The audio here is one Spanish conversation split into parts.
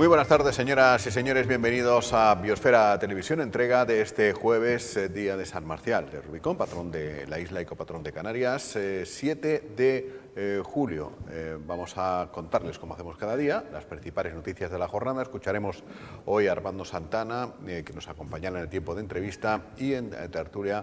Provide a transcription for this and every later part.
Muy buenas tardes, señoras y señores. Bienvenidos a Biosfera Televisión, entrega de este jueves, día de San Marcial de Rubicón, patrón de la isla y copatrón de Canarias, 7 de julio. Vamos a contarles, como hacemos cada día, las principales noticias de la jornada. Escucharemos hoy a Armando Santana, que nos acompañará en el tiempo de entrevista, y en tertulia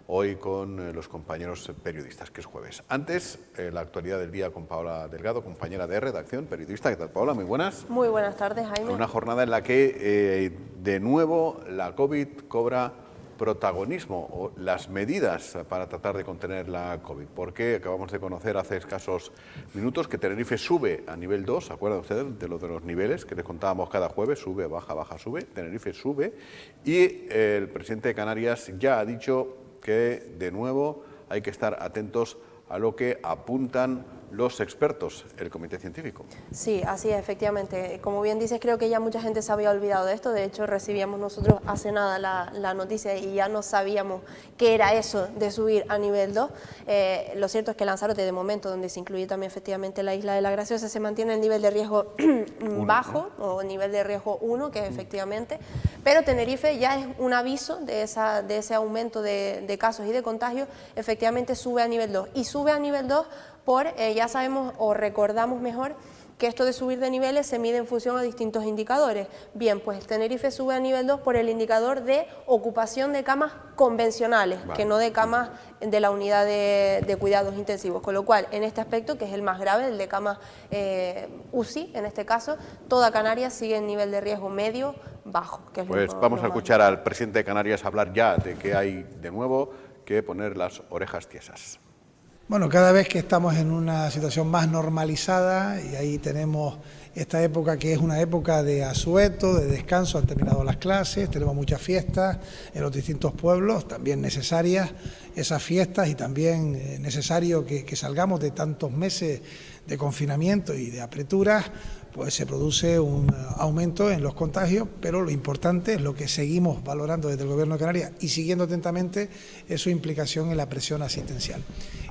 hoy con los compañeros periodistas, que es jueves. Antes, la actualidad del día con Paola Delgado, compañera de redacción, periodista. ¿Qué tal, Paola? Muy buenas. Muy buenas tardes, Jaime. Una jornada en la que, de nuevo, la COVID cobra protagonismo, o las medidas para tratar de contener la COVID. Porque acabamos de conocer hace escasos minutos que Tenerife sube a nivel 2, ¿se acuerdan ustedes de los niveles que les contábamos cada jueves? Sube, baja, baja, sube. Tenerife sube. Y el presidente de Canarias ya ha dicho que, de nuevo, hay que estar atentos a lo que apuntan los expertos, el comité científico. Sí, así es, efectivamente. Como bien dices, creo que ya mucha gente se había olvidado de esto. De hecho, recibíamos nosotros hace nada la noticia y ya no sabíamos qué era eso de subir a nivel 2. Lo cierto es que Lanzarote, de momento, donde se incluye también efectivamente la isla de la Graciosa, se mantiene el nivel de riesgo bajo, o nivel de riesgo 1, que es efectivamente. Pero Tenerife ya es un aviso de ese aumento de casos y de contagios. Efectivamente sube a nivel 2. Y sube a nivel 2 ya sabemos o recordamos mejor que esto de subir de niveles se mide en función a distintos indicadores. Bien, pues Tenerife sube a nivel 2 por el indicador de ocupación de camas convencionales, que no de camas de la unidad de cuidados intensivos. Con lo cual, en este aspecto, que es el más grave, el de camas UCI, en este caso, toda Canarias sigue en nivel de riesgo medio bajo. Que es pues vamos a escuchar al presidente de Canarias hablar ya de que hay de nuevo que poner las orejas tiesas. Bueno, cada vez que estamos en una situación más normalizada, y ahí tenemos esta época que es una época de asueto, de descanso, han terminado las clases, tenemos muchas fiestas en los distintos pueblos, también necesarias esas fiestas y también necesario que salgamos de tantos meses de confinamiento y de apreturas, pues se produce un aumento en los contagios, pero lo importante es lo que seguimos valorando desde el Gobierno de Canarias y siguiendo atentamente es su implicación en la presión asistencial.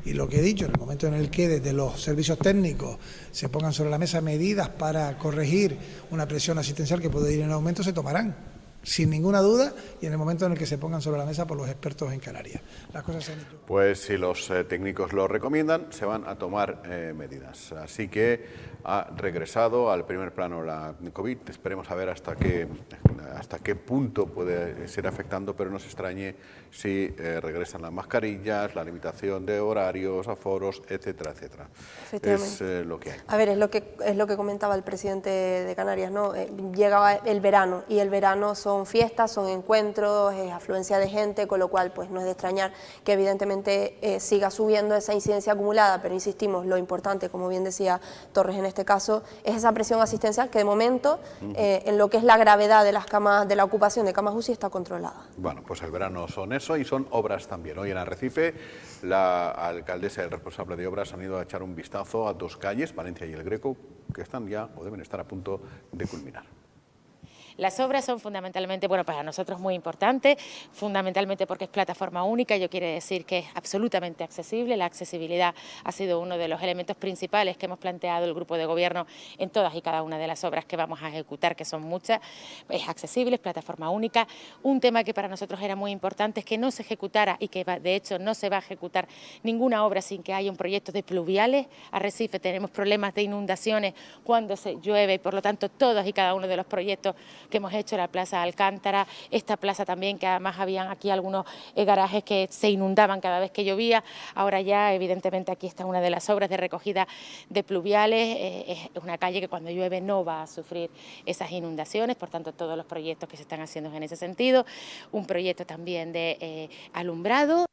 Y lo que he dicho, en el momento en el que desde los servicios técnicos se pongan sobre la mesa medidas para corregir una presión asistencial que puede ir en aumento, se tomarán, sin ninguna duda, y en el momento en el que se pongan sobre la mesa por los expertos en Canarias. Las cosas se han hecho. Pues si los técnicos lo recomiendan, se van a tomar medidas. Así que ha regresado al primer plano la COVID. Esperemos a ver hasta qué punto puede ser afectando, pero no se extrañe si regresan las mascarillas, la limitación de horarios, aforos, etcétera, etcétera. Es lo que hay. A ver, es lo que comentaba el presidente de Canarias, ¿no? Llega el verano y el verano son fiestas, son encuentros, es afluencia de gente, con lo cual pues no es de extrañar que evidentemente siga subiendo esa incidencia acumulada, pero insistimos, lo importante, como bien decía Torres en este caso, es esa presión asistencial que de momento en lo que es la gravedad de las camas, de la ocupación de camas UCI está controlada. Bueno, pues el verano son eso y son obras también. Hoy en Arrecife la alcaldesa y el responsable de obras han ido a echar un vistazo a dos calles, Valencia y El Greco, que están ya o deben estar a punto de culminar. Las obras son fundamentalmente, bueno, para nosotros muy importantes, fundamentalmente porque es plataforma única, ello quiere decir que es absolutamente accesible. La accesibilidad ha sido uno de los elementos principales que hemos planteado el grupo de gobierno en todas y cada una de las obras que vamos a ejecutar, que son muchas. Es accesible, es plataforma única. Un tema que para nosotros era muy importante es que no se ejecutara y que de hecho no se va a ejecutar ninguna obra sin que haya un proyecto de pluviales. Arrecife tenemos problemas de inundaciones cuando se llueve y por lo tanto todos y cada uno de los proyectos que hemos hecho, la Plaza Alcántara, esta plaza también, que además habían aquí algunos garajes que se inundaban cada vez que llovía. Ahora ya, evidentemente, aquí está una de las obras de recogida de pluviales. Es una calle que cuando llueve no va a sufrir esas inundaciones, por tanto, todos los proyectos que se están haciendo en ese sentido. Un proyecto también de alumbrado.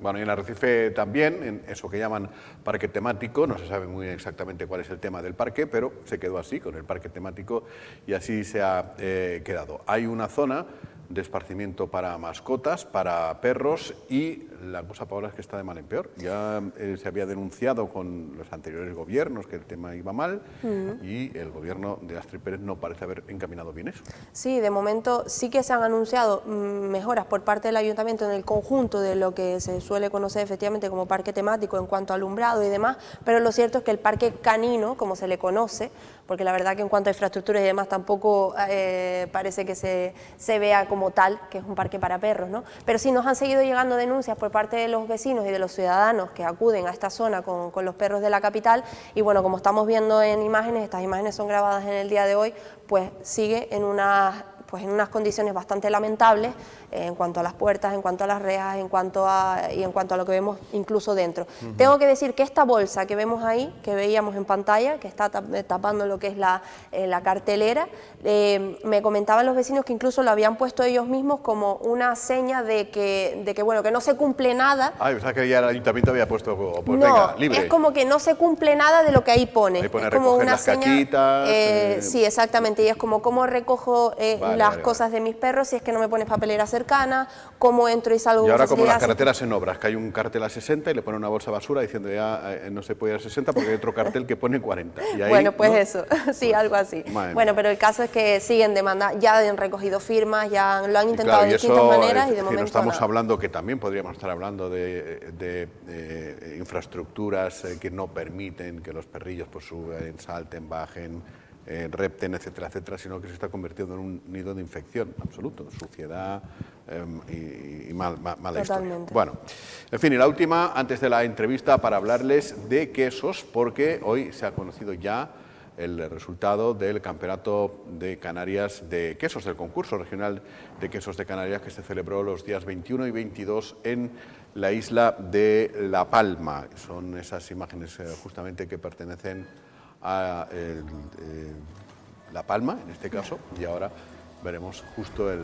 Bueno, y en Arrecife también, en eso que llaman parque temático, no se sabe muy exactamente cuál es el tema del parque, pero se quedó así, con el parque temático, y así se ha quedado. Hay una zona de esparcimiento para mascotas, para perros, y la cosa, Paola, es que está de mal en peor. Ya se había denunciado con los anteriores gobiernos que el tema iba mal y el gobierno de Astrid Pérez no parece haber encaminado bien eso. Sí, de momento sí que se han anunciado mejoras por parte del Ayuntamiento en el conjunto de lo que se suele conocer efectivamente como parque temático en cuanto a alumbrado y demás, pero lo cierto es que el parque canino, como se le conoce, porque la verdad que en cuanto a infraestructuras y demás tampoco parece que se vea como tal, que es un parque para perros, ¿no? Pero sí nos han seguido llegando denuncias por parte de los vecinos y de los ciudadanos que acuden a esta zona con los perros de la capital y bueno, como estamos viendo en imágenes, estas imágenes son grabadas en el día de hoy, pues sigue en unas condiciones bastante lamentables en cuanto a las puertas, en cuanto a las rejas, en cuanto a lo que vemos incluso dentro. Tengo que decir que esta bolsa que vemos ahí, que veíamos en pantalla, que está tapando lo que es la cartelera, me comentaban los vecinos que incluso lo habían puesto ellos mismos como una seña de que bueno, que no se cumple nada. Ah, o sea que ya el ayuntamiento había puesto, pues no, venga, libre. es como que no se cumple nada de lo que ahí pone. Ahí pone es como una las seña. caquitas, Sí, exactamente. Y es como cómo recojo las vale. cosas de mis perros si es que no me pones papelera cercana, cómo entro y salgo. Y ahora como las facilidad. carreteras en obras, que hay un cartel a 60 y le pone una bolsa de basura diciendo ya no se puede ir a 60 porque hay otro cartel que pone 40. Y ahí, bueno, pues ¿no? eso, sí, algo así. Madre Bueno, mía. pero el caso es que siguen demanda, ya han recogido firmas, ya lo han Y intentado claro, de y distintas eso, maneras y de que momento no estamos nada. hablando, que también podríamos estar hablando de infraestructuras que no permiten que los perrillos pues suben, salten, bajen, repten, etcétera, etcétera, sino que se está convirtiendo en un nido de infección absoluto, suciedad y mala historia. Bueno, en fin, y la última, antes de la entrevista, para hablarles de quesos, porque hoy se ha conocido ya el resultado del Campeonato de Canarias de Quesos, del concurso regional de quesos de Canarias que se celebró los días 21 y 22 en la isla de La Palma. Son esas imágenes justamente que pertenecen a La Palma, en este caso, y ahora veremos justo el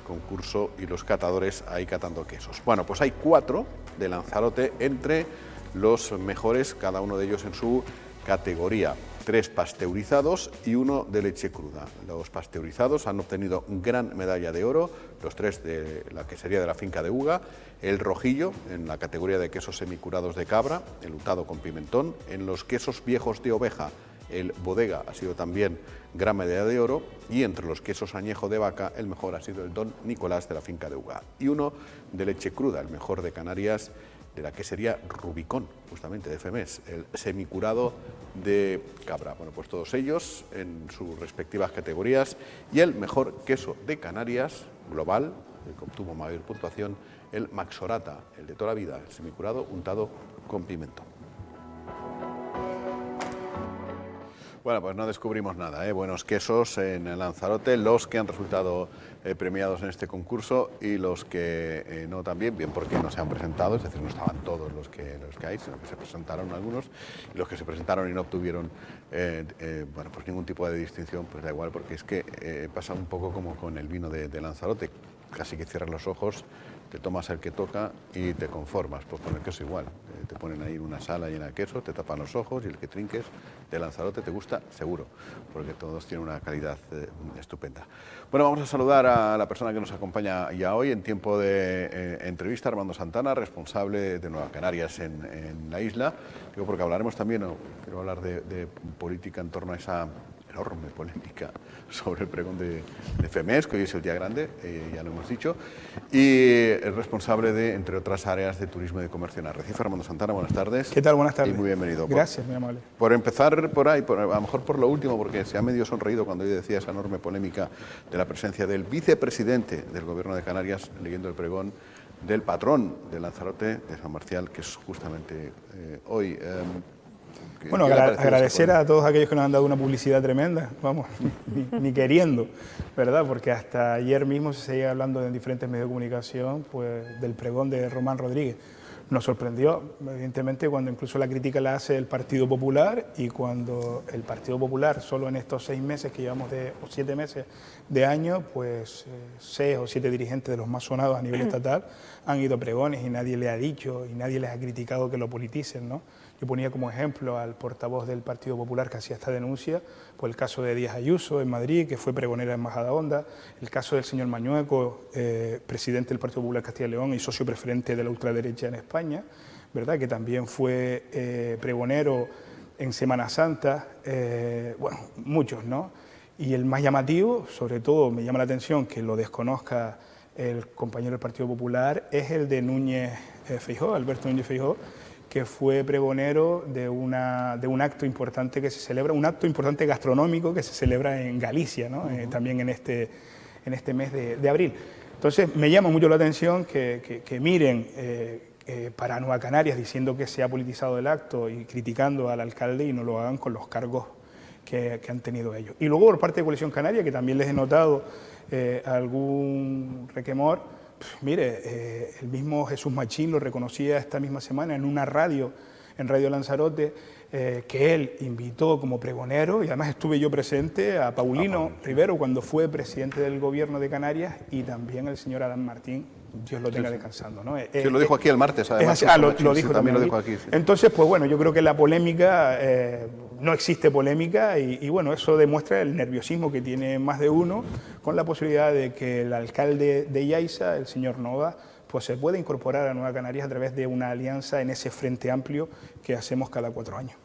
concurso y los catadores ahí catando quesos. Bueno, pues hay 4 de Lanzarote entre los mejores, cada uno de ellos en su categoría. 3 pasteurizados y 1 de leche cruda. Los pasteurizados han obtenido gran medalla de oro, los 3 de la quesería de la finca de Uga, el rojillo en la categoría de quesos semicurados de cabra, el untado con pimentón, en los quesos viejos de oveja, el bodega ha sido también gran medalla de oro y entre los quesos añejo de vaca el mejor ha sido el Don Nicolás de la finca de Uga y 1 de leche cruda, el mejor de Canarias, de la quesería Rubicón, justamente de FEMES, el semicurado de cabra. Bueno, pues todos ellos en sus respectivas categorías y el mejor queso de Canarias global, el que obtuvo mayor puntuación, el Maxorata, el de toda la vida, el semicurado untado con pimentón. Bueno, pues no descubrimos nada, buenos quesos en Lanzarote, los que han resultado premiados en este concurso y los que no también, bien porque no se han presentado, es decir, no estaban todos los que hay, sino que se presentaron algunos, y los que se presentaron y no obtuvieron bueno, pues ningún tipo de distinción, pues da igual, porque es que pasa un poco como con el vino de Lanzarote, casi que cierras los ojos, te tomas el que toca y te conformas. Pues con el queso igual, te ponen ahí una sala llena de queso, te tapan los ojos y el que trinques de Lanzarote te gusta seguro, porque todos tienen una calidad estupenda. Bueno, vamos a saludar a la persona que nos acompaña ya hoy en tiempo de entrevista, Armando Santana, responsable de Nueva Canarias en la isla. Digo, porque hablaremos también, quiero hablar de política en torno a esa enorme polémica sobre el pregón de FEMES, que hoy es el día grande, ya lo hemos dicho, y es responsable de, entre otras áreas, de turismo y de comercio en Arrecife. Armando Santana, buenas tardes. ¿Qué tal? Buenas tardes. Y muy bienvenido. Gracias, muy amable. Por empezar por ahí, a lo mejor por lo último, porque se ha medio sonreído cuando yo decía esa enorme polémica de la presencia del vicepresidente del Gobierno de Canarias leyendo el pregón del patrón de Lanzarote, de San Marcial, que es justamente hoy. Bueno, agradecer a todos aquellos que nos han dado una publicidad tremenda, vamos, ni queriendo, ¿verdad? Porque hasta ayer mismo se seguía hablando en diferentes medios de comunicación pues, del pregón de Román Rodríguez. Nos sorprendió, evidentemente, cuando incluso la crítica la hace el Partido Popular y cuando el Partido Popular, solo en estos 6 meses que llevamos, o 7 meses de año, pues 6 o 7 dirigentes de los más sonados a nivel estatal han ido a pregones y nadie le ha dicho y nadie les ha criticado que lo politicen, ¿no? Yo ponía como ejemplo al portavoz del Partido Popular que hacía esta denuncia, pues el caso de Díaz Ayuso en Madrid, que fue pregonera en Majadahonda, el caso del señor Mañueco, presidente del Partido Popular Castilla y León y socio preferente de la ultraderecha en España, ¿verdad?, que también fue pregonero en Semana Santa, bueno, muchos, ¿no? Y el más llamativo, sobre todo me llama la atención que lo desconozca el compañero del Partido Popular, es el de Núñez Feijóo, Alberto Núñez Feijóo, que fue pregonero de un acto importante que se celebra, un acto importante gastronómico que se celebra en Galicia, ¿no? También en este mes de abril. Entonces me llama mucho la atención que miren para Nueva Canarias diciendo que se ha politizado el acto y criticando al alcalde y no lo hagan con los cargos que han tenido ellos. Y luego por parte de Coalición Canaria, que también les he notado algún requemor. Mire, el mismo Jesús Machín lo reconocía esta misma semana en una radio, en Radio Lanzarote, que él invitó como pregonero, y además estuve yo presente, a Paulino Rivero cuando fue presidente del Gobierno de Canarias, y también el señor Adán Martín, Dios lo tenga descansando, ¿no? Sí, lo dijo aquí el martes, además. Lo dijo también. Lo dijo aquí, sí. Entonces, pues bueno, yo creo que la polémica, no existe polémica y bueno, eso demuestra el nerviosismo que tiene más de uno con la posibilidad de que el alcalde de Yaiza, el señor Nova, pues se pueda incorporar a Nueva Canarias a través de una alianza en ese frente amplio que hacemos cada 4 años.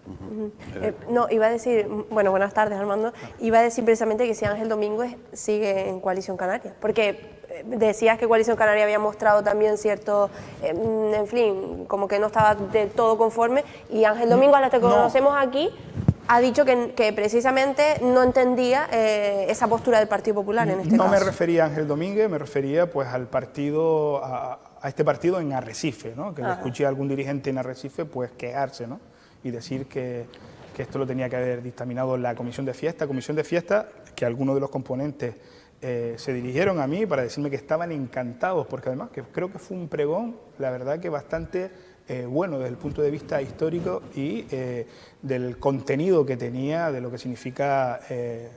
No, iba a decir, bueno, buenas tardes, Armando, iba a decir precisamente que si Ángel Domínguez sigue en Coalición Canaria, porque decías que Coalición Canaria había mostrado también cierto, en fin, como que no estaba del todo conforme, y Ángel Domínguez, a la que conocemos aquí, ha dicho que precisamente no entendía esa postura del Partido Popular en este caso. No me refería a Ángel Domínguez, me refería pues al partido, a este partido en Arrecife, ¿no? Que le escuché a algún dirigente en Arrecife pues quejarse, ¿no? Y decir que esto lo tenía que haber dictaminado la comisión de fiesta, que algunos de los componentes se dirigieron a mí para decirme que estaban encantados, porque además que creo que fue un pregón, la verdad que bastante bueno desde el punto de vista histórico y del contenido que tenía, de lo que significa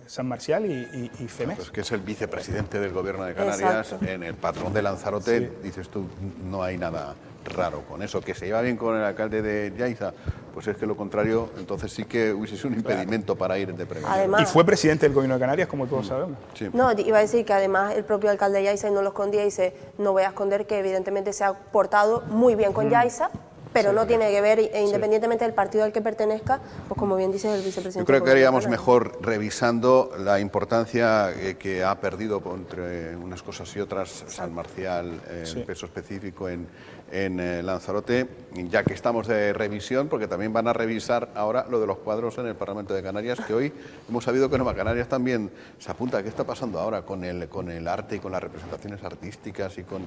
San Marcial y FEMEX. Pues que es el vicepresidente del Gobierno de Canarias. Exacto. En el patrón de Lanzarote, sí. Dices tú, no hay nada raro con eso. Que se lleva bien con el alcalde de Yaiza, pues es que lo contrario, entonces sí que hubiese sido un impedimento para ir de prevención. Y fue presidente del Gobierno de Canarias, como todos sabemos. Sí. No, iba a decir que además el propio alcalde de Yaiza no lo escondía y dice, no voy a esconder que evidentemente se ha portado muy bien con Yaiza, pero no tiene que ver, independientemente del partido al que pertenezca, pues como bien dice el vicepresidente. Yo creo que haríamos mejor revisando la importancia que ha perdido entre unas cosas y otras San Marcial, en peso específico en Lanzarote, ya que estamos de revisión, porque también van a revisar ahora lo de los cuadros en el Parlamento de Canarias, que hoy hemos sabido que Nueva Canarias también se apunta. ¿Qué está pasando ahora con el arte y con las representaciones artísticas y con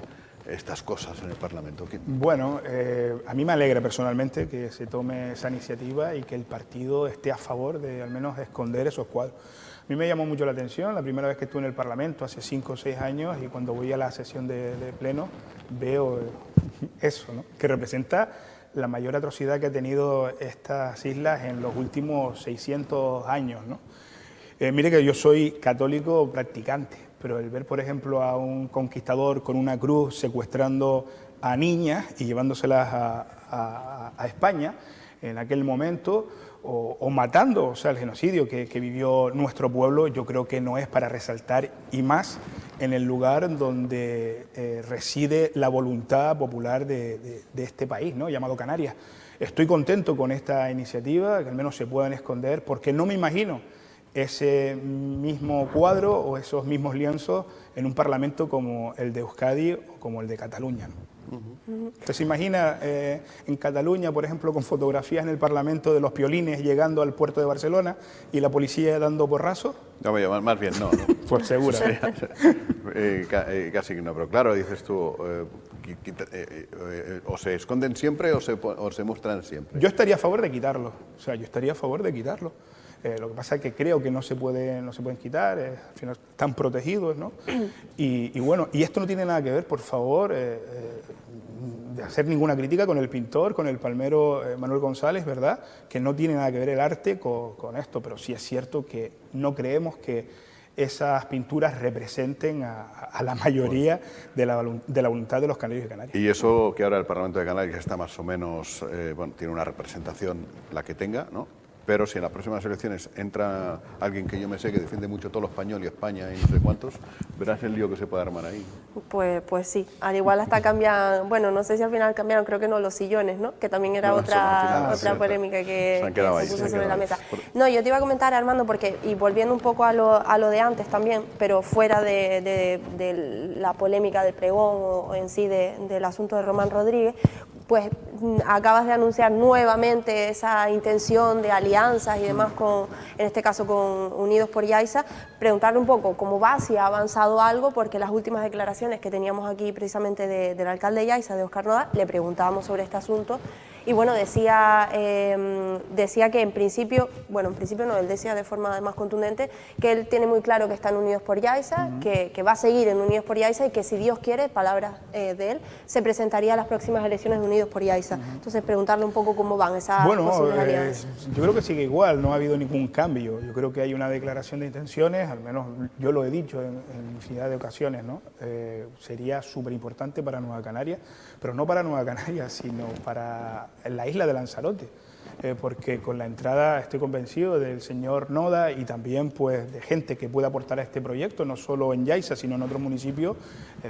estas cosas en el Parlamento? Bueno, a mí me alegra personalmente que se tome esa iniciativa y que el partido esté a favor de al menos esconder esos cuadros. A mí me llamó mucho la atención, la primera vez que estuve en el Parlamento, hace 5 o 6 años, y cuando voy a la sesión de pleno veo eso, ¿no? Que representa la mayor atrocidad que ha tenido estas islas en los últimos 600 años, ¿no? Mire que yo soy católico practicante, pero el ver, por ejemplo, a un conquistador con una cruz secuestrando a niñas y llevándoselas a España en aquel momento, o matando, o sea, el genocidio que vivió nuestro pueblo, yo creo que no es para resaltar, y más en el lugar donde reside la voluntad popular de este país, ¿no?, llamado Canarias. Estoy contento con esta iniciativa, que al menos se puedan esconder, porque no me imagino ese mismo cuadro o esos mismos lienzos en un parlamento como el de Euskadi o como el de Cataluña, ¿no? ¿Usted se imagina en Cataluña, por ejemplo, con fotografías en el Parlamento de los piolines llegando al puerto de Barcelona y la policía dando porrazos? No, más bien no. Pues seguro. Casi no, pero claro, dices tú, o se esconden siempre o se muestran siempre. Yo estaría a favor de quitarlo, o sea, yo estaría a favor de quitarlo. Lo que pasa es que creo que no se pueden quitar, al final están protegidos, ¿no? Y bueno, y esto no tiene nada que ver, por favor, de hacer ninguna crítica con el pintor, con el palmero Manuel González, ¿verdad? Que no tiene nada que ver el arte con esto, pero sí es cierto que no creemos que esas pinturas representen a la mayoría de la voluntad de los canarios y canarias. Y eso que ahora el Parlamento de Canarias está más o menos, bueno, tiene una representación la que tenga, ¿no? Pero si en las próximas elecciones entra alguien que yo me sé que defiende mucho todo lo español y España y no sé cuántos, verás el lío que se puede armar ahí. Pues sí, al igual hasta cambian, bueno, no sé si al final cambiaron, creo que no, los sillones, ¿no? Que también era otra polémica que se puso sobre la mesa. No, yo te iba a comentar, Armando, porque, y volviendo un poco a lo de antes también, pero fuera de la polémica del pregón o en sí del asunto de Román Rodríguez, pues acabas de anunciar nuevamente esa intención de alianzas y demás, en este caso con Unidos por Yaiza. Preguntarle un poco cómo va, si ha avanzado algo, porque las últimas declaraciones que teníamos aquí precisamente del alcalde de Yaiza, de Óscar Noda, le preguntábamos sobre este asunto y bueno, decía que en principio no, él decía de forma más contundente que él tiene muy claro que está en Unidos por Yaiza, que va a seguir en Unidos por Yaiza y que si Dios quiere, palabras de él, se presentaría a las próximas elecciones de Unidos por Yaiza. Entonces preguntarle un poco cómo van esas posibles alianzas. Yo creo que sigue igual, no ha habido ningún cambio. Yo creo que hay una declaración de intenciones, al menos yo lo he dicho en infinidad de ocasiones, ¿no? Sería súper importante para Nueva Canaria, pero no para Nueva Canaria, sino para la isla de Lanzarote, porque con la entrada, estoy convencido, del señor Noda y también pues de gente que pueda aportar a este proyecto, no solo en Yaiza, sino en otros municipios,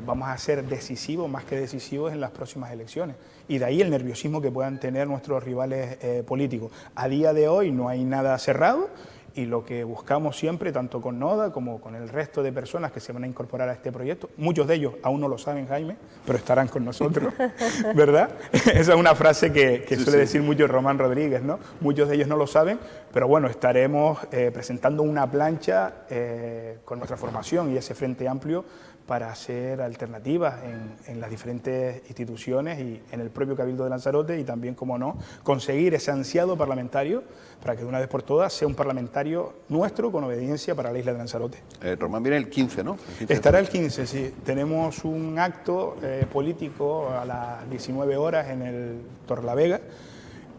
vamos a ser decisivos, más que decisivos, en las próximas elecciones. Y de ahí el nerviosismo que puedan tener nuestros rivales políticos. A día de hoy no hay nada cerrado, y lo que buscamos siempre, tanto con Noda como con el resto de personas que se van a incorporar a este proyecto, muchos de ellos aún no lo saben, Jaime, pero estarán con nosotros, ¿verdad? Esa es una frase que suele decir mucho Román Rodríguez, ¿no? Muchos de ellos no lo saben, pero bueno, estaremos presentando una plancha con nuestra formación y ese frente amplio para hacer alternativas en las diferentes instituciones y en el propio Cabildo de Lanzarote y también, como no, conseguir ese ansiado parlamentario para que de una vez por todas sea un parlamentario nuestro con obediencia para la isla de Lanzarote. Román viene el 15, ¿no? Estará el 15, sí. Tenemos un acto político a las 19 horas en el Torlavega.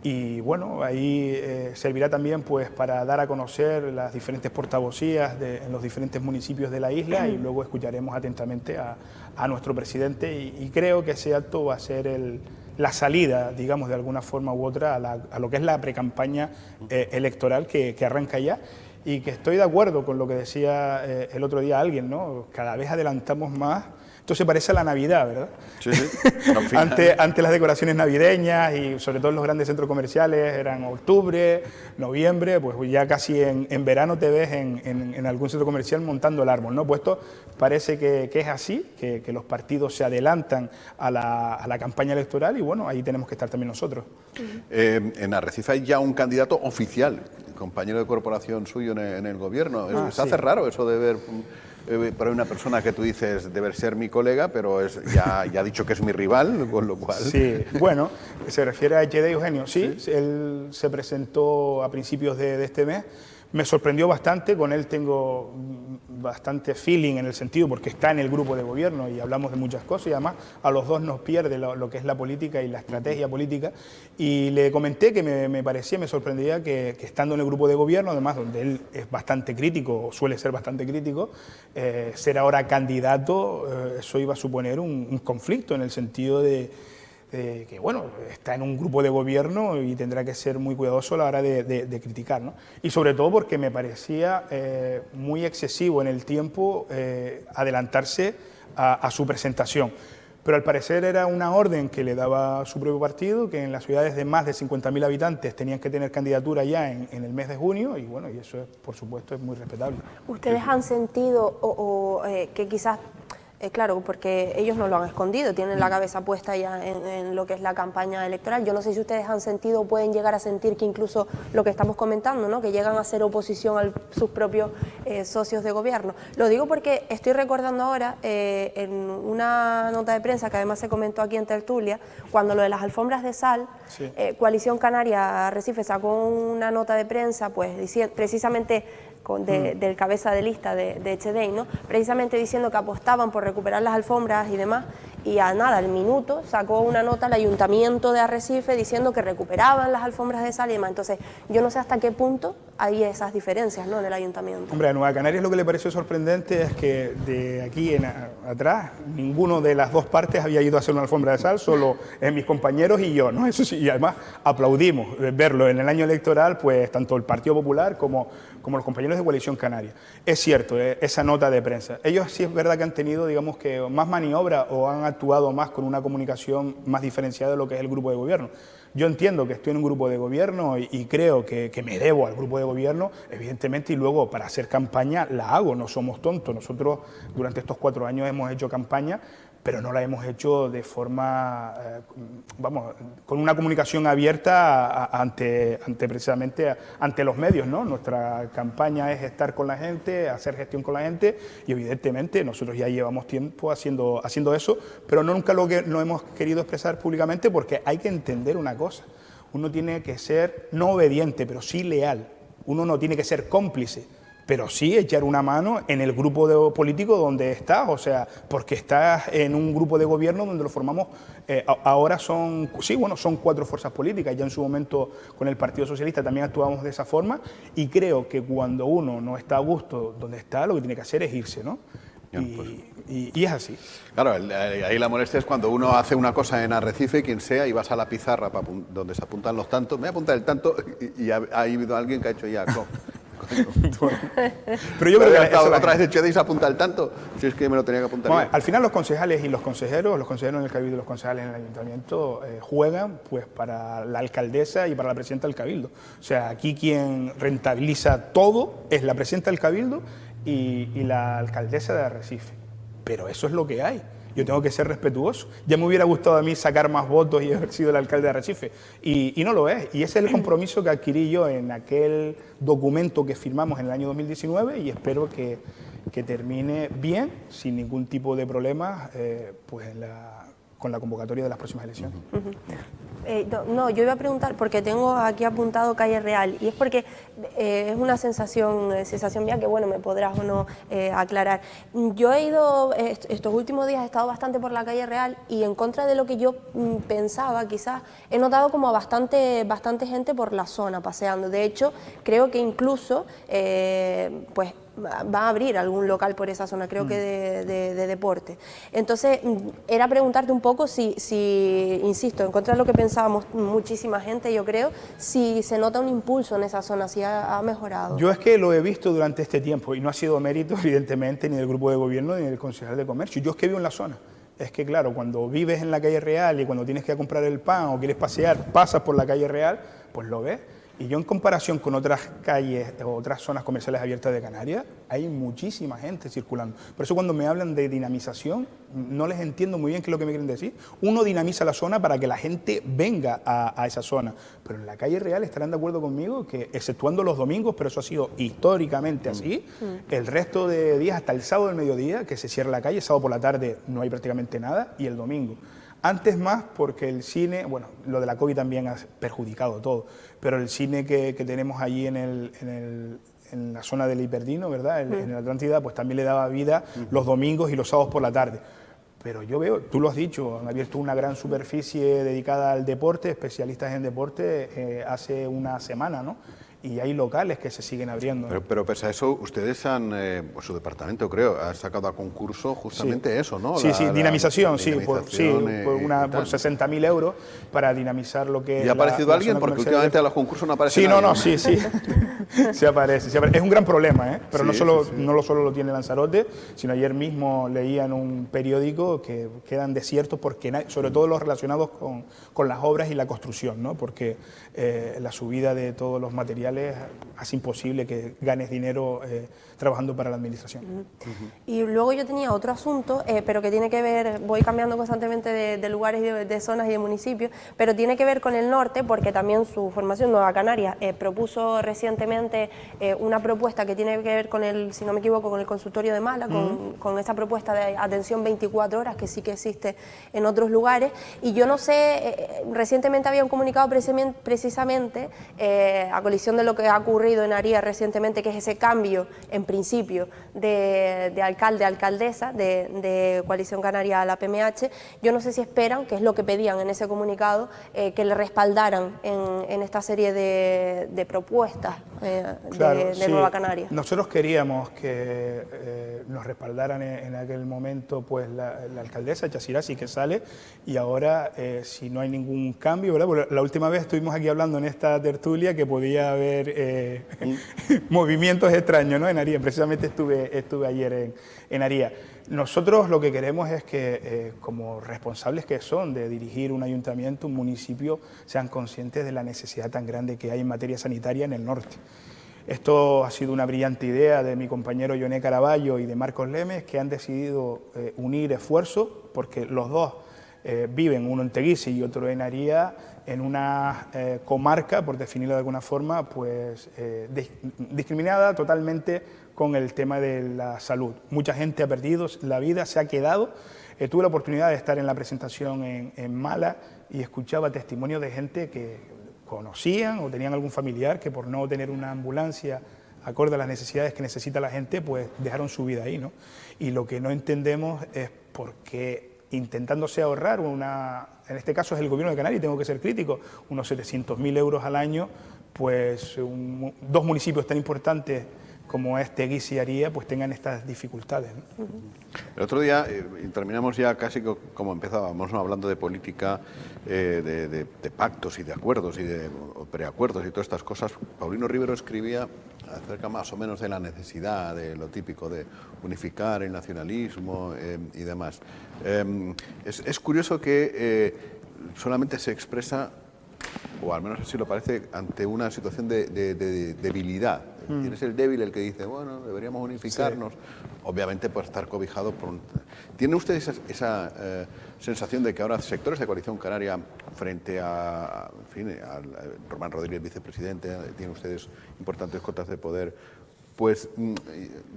Y bueno, ahí servirá también pues para dar a conocer las diferentes portavocías en los diferentes municipios de la isla y luego escucharemos atentamente a nuestro presidente y creo que ese acto va a ser la salida, digamos, de alguna forma u otra a lo que es la precampaña electoral que arranca ya. Y que estoy de acuerdo con lo que decía el otro día alguien, ¿no? Cada vez adelantamos más. Esto se parece a la Navidad, ¿verdad? Sí, sí. Ante las decoraciones navideñas y sobre todo en los grandes centros comerciales eran octubre, noviembre, pues ya casi en verano te ves en algún centro comercial montando el árbol, ¿no? Pues esto parece que es así, que los partidos se adelantan a la campaña electoral y bueno, ahí tenemos que estar también nosotros. En Arrecife hay ya un candidato oficial, compañero de corporación suyo en el gobierno. Se hace raro eso de ver... para una persona que tú dices debe ser mi colega, pero ya ha dicho que es mi rival, con lo cual... Sí, bueno, se refiere a Echede Eugenio. Sí, él se presentó a principios de este mes. Me sorprendió bastante, con él tengo bastante feeling en el sentido porque está en el grupo de gobierno y hablamos de muchas cosas y además a los dos nos pierde lo que es la política y la estrategia política y le comenté que me sorprendía que estando en el grupo de gobierno, además donde él es bastante crítico o suele ser bastante crítico, ser ahora candidato, eso iba a suponer un conflicto en el sentido de que bueno, está en un grupo de gobierno y tendrá que ser muy cuidadoso a la hora de criticar, ¿no? Y sobre todo porque me parecía muy excesivo en el tiempo adelantarse a su presentación. Pero al parecer era una orden que le daba su propio partido, que en las ciudades de más de 50.000 habitantes tenían que tener candidatura ya en el mes de junio y bueno, y eso por supuesto es muy respetable. ¿Ustedes han sentido que quizás... claro, porque ellos no lo han escondido, tienen la cabeza puesta ya en lo que es la campaña electoral. Yo no sé si ustedes han sentido o pueden llegar a sentir que incluso lo que estamos comentando, ¿no? Que llegan a ser oposición a sus propios socios de gobierno. Lo digo porque estoy recordando ahora en una nota de prensa que además se comentó aquí en Tertulia, cuando lo de las alfombras de sal, sí. Coalición Canaria Arrecife sacó una nota de prensa pues diciendo, precisamente del cabeza de lista de Echede, ¿no? Precisamente diciendo que apostaban por recuperar las alfombras y demás, y a nada, al minuto, sacó una nota al Ayuntamiento de Arrecife diciendo que recuperaban las alfombras de sal y demás. Entonces, yo no sé hasta qué punto hay esas diferencias, ¿no?, en el ayuntamiento. Hombre, a Nueva Canarias lo que le pareció sorprendente es que de aquí atrás ninguno de las dos partes había ido a hacer una alfombra de sal, solo mis compañeros y yo, ¿no? Eso sí, y además aplaudimos verlo en el año electoral, pues tanto el Partido Popular como los compañeros de Coalición Canaria. Es cierto, esa nota de prensa. Ellos sí es verdad que han tenido, digamos, que más maniobra o han actuado más con una comunicación más diferenciada de lo que es el grupo de gobierno. Yo entiendo que estoy en un grupo de gobierno y creo que me debo al grupo de gobierno, evidentemente, y luego para hacer campaña la hago, no somos tontos. Nosotros durante estos 4 años hemos hecho campaña, pero no la hemos hecho de forma, vamos, con una comunicación abierta precisamente ante los medios, ¿no? Nuestra campaña es estar con la gente, hacer gestión con la gente y evidentemente nosotros ya llevamos tiempo haciendo eso, pero nunca lo hemos querido expresar públicamente porque hay que entender una cosa, uno tiene que ser no obediente, pero sí leal, uno no tiene que ser cómplice, pero sí echar una mano en el grupo político donde estás, o sea, porque estás en un grupo de gobierno donde lo formamos, ahora son 4 fuerzas políticas, ya en su momento con el Partido Socialista también actuamos de esa forma, y creo que cuando uno no está a gusto donde está, lo que tiene que hacer es irse, ¿no? Y es así. Claro, ahí la molestia es cuando uno hace una cosa en Arrecife, quien sea, y vas a la pizarra donde se apuntan los tantos, me voy a apuntar el tanto, y ha habido alguien que ha hecho ya... Pero yo creo que otra vez echéis apuntar el tanto, si es que me lo tenía que apuntar. Bueno, al final los concejales y los consejeros en el Cabildo y los concejales en el Ayuntamiento juegan pues para la alcaldesa y para la presidenta del Cabildo. O sea, aquí quien rentabiliza todo es la presidenta del Cabildo y la alcaldesa de Arrecife. Pero eso es lo que hay. Yo tengo que ser respetuoso. Ya me hubiera gustado a mí sacar más votos y haber sido el alcalde de Arrecife. Y no lo es. Y ese es el compromiso que adquirí yo en aquel documento que firmamos en el año 2019 y espero que termine bien, sin ningún tipo de problemas, pues con la convocatoria de las próximas elecciones. No, yo iba a preguntar, porque tengo aquí apuntado Calle Real, y es porque es una sensación mía que, bueno, me podrás o no aclarar. Yo he ido, estos últimos días he estado bastante por la Calle Real y en contra de lo que yo pensaba, quizás, he notado como bastante gente por la zona paseando. De hecho, creo que incluso, pues, va a abrir algún local por esa zona, creo que de deporte. Entonces, era preguntarte un poco si, insisto, en contra de lo que pensábamos muchísima gente, yo creo, si se nota un impulso en esa zona, si ha mejorado. Yo es que lo he visto durante este tiempo y no ha sido mérito, evidentemente, ni del grupo de gobierno ni del concejal de comercio. Yo es que vivo en la zona. Es que, claro, cuando vives en la Calle Real y cuando tienes que ir a comprar el pan o quieres pasear, pasas por la Calle Real, pues lo ves. Y yo en comparación con otras calles o otras zonas comerciales abiertas de Canarias, hay muchísima gente circulando. Por eso cuando me hablan de dinamización, no les entiendo muy bien qué es lo que me quieren decir. Uno dinamiza la zona para que la gente venga a esa zona. Pero en la Calle Real estarán de acuerdo conmigo que, exceptuando los domingos, pero eso ha sido históricamente así, el resto de días, hasta el sábado del mediodía, que se cierra la calle, sábado por la tarde no hay prácticamente nada, y el domingo. Antes más porque el cine, bueno, lo de la COVID también ha perjudicado todo, pero el cine que tenemos allí en la zona del Hiperdino, ¿verdad?, en la Atlántida, pues también le daba vida los domingos y los sábados por la tarde. Pero yo veo, tú lo has dicho, han abierto una gran superficie dedicada al deporte, especialistas en deporte, hace una semana, ¿no? Y hay locales que se siguen abriendo. Pero pese a eso, ustedes han, pues su departamento creo, ha sacado a concurso justamente eso, ¿no? Sí, dinamización, por 60.000 euros para dinamizar lo que ¿Y ha aparecido alguien? Porque últimamente a los concursos no aparece nadie. Sí, se aparece. Es un gran problema, ¿eh? Pero no solo lo tiene Lanzarote, sino ayer mismo leía en un periódico que quedan desiertos, porque sobre todo los relacionados con las obras y la construcción, ¿no? Porque la subida de todos los materiales hace imposible que ganes dinero trabajando para la administración. Y luego yo tenía otro asunto, pero que tiene que ver, voy cambiando constantemente de lugares, de zonas y de municipios, pero tiene que ver con el norte, porque también su formación Nueva Canarias propuso recientemente una propuesta que tiene que ver con el, si no me equivoco, con el consultorio de Mala, con esa propuesta de atención 24 horas que sí que existe en otros lugares. Y yo no sé, recientemente había un comunicado precisamente a colisión de lo que ha ocurrido en Aría recientemente, que es ese cambio, en principio, de alcalde a alcaldesa, de Coalición Canaria a la PMH, yo no sé si esperan, que es lo que pedían en ese comunicado, que le respaldaran en esta serie de propuestas Claro, de Nueva Canaria. Nosotros queríamos que nos respaldaran en aquel momento pues la alcaldesa Chasirasi, que sale, y ahora si no hay ningún cambio, ¿verdad? Porque la última vez estuvimos aquí hablando en esta tertulia que podía haber movimientos extraños, ¿no? En Aría, precisamente estuve ayer en Aría. Nosotros lo que queremos es que, como responsables que son de dirigir un ayuntamiento, un municipio, sean conscientes de la necesidad tan grande que hay en materia sanitaria en el norte. Esto ha sido una brillante idea de mi compañero Yoné Caraballo y de Marcos Lemes, que han decidido unir esfuerzos, porque los dos viven, uno en Teguise y otro en Aría, en una comarca, por definirlo de alguna forma, pues discriminada totalmente con el tema de la salud. Mucha gente ha perdido la vida, se ha quedado. Tuve la oportunidad de estar en la presentación en Mala y escuchaba testimonios de gente que conocían o tenían algún familiar que por no tener una ambulancia acorde a las necesidades que necesita la gente, pues dejaron su vida ahí, ¿no? Y lo que no entendemos es por qué, intentándose ahorrar en este caso es el Gobierno de Canarias, y tengo que ser crítico, unos 700.000 euros al año, pues dos municipios tan importantes como Teguise y Aría, pues tengan estas dificultades, ¿no? El otro día, y terminamos ya casi como empezábamos, ¿no? Hablando de política, de pactos y de acuerdos y de preacuerdos y todas estas cosas, Paulino Rivero escribía acerca más o menos de la necesidad, de lo típico, de unificar el nacionalismo y demás. Es curioso que solamente se expresa, o al menos así lo parece, ante una situación de debilidad. Es el débil el que dice, bueno, deberíamos unificarnos, sí. Obviamente por estar cobijado por un... ¿Tiene usted esa sensación de que ahora sectores de Coalición Canaria, frente a, en fin, a Román Rodríguez, vicepresidente, tienen ustedes importantes cotas de poder, pues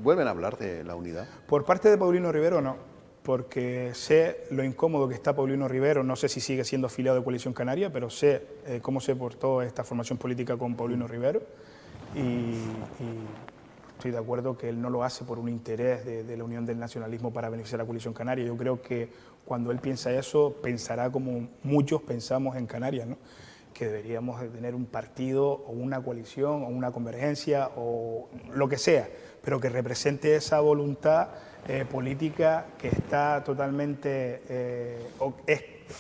vuelven a hablar de la unidad? Por parte de Paulino Rivero no, porque sé lo incómodo que está Paulino Rivero, no sé si sigue siendo afiliado de Coalición Canaria, pero sé cómo se portó esta formación política con Paulino Rivero, y estoy de acuerdo que él no lo hace por un interés de la unión del nacionalismo para beneficiar a la Coalición Canaria. Yo creo que cuando él piensa eso, pensará como muchos pensamos en Canarias, ¿no? Que deberíamos tener un partido o una coalición o una convergencia o lo que sea, pero que represente esa voluntad política que está totalmente,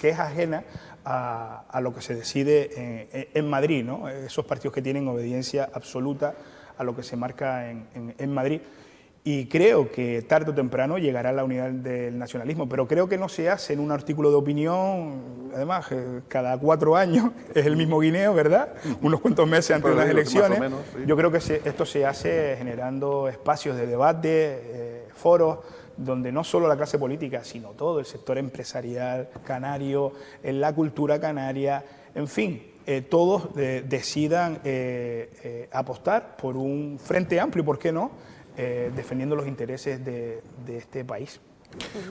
que es ajena a lo que se decide en Madrid, ¿no? Esos partidos que tienen obediencia absoluta a lo que se marca en Madrid. Y creo que tarde o temprano llegará la unidad del nacionalismo, pero creo que no se hace en un artículo de opinión, además cada 4 años es el mismo guineo, ¿verdad? Unos cuantos meses antes de las elecciones. Más o menos, sí. Yo creo que esto se hace generando espacios de debate, foros, donde no solo la clase política, sino todo el sector empresarial canario, la cultura canaria, en fin, todos decidan apostar por un frente amplio, ¿por qué no?, defendiendo los intereses de este país.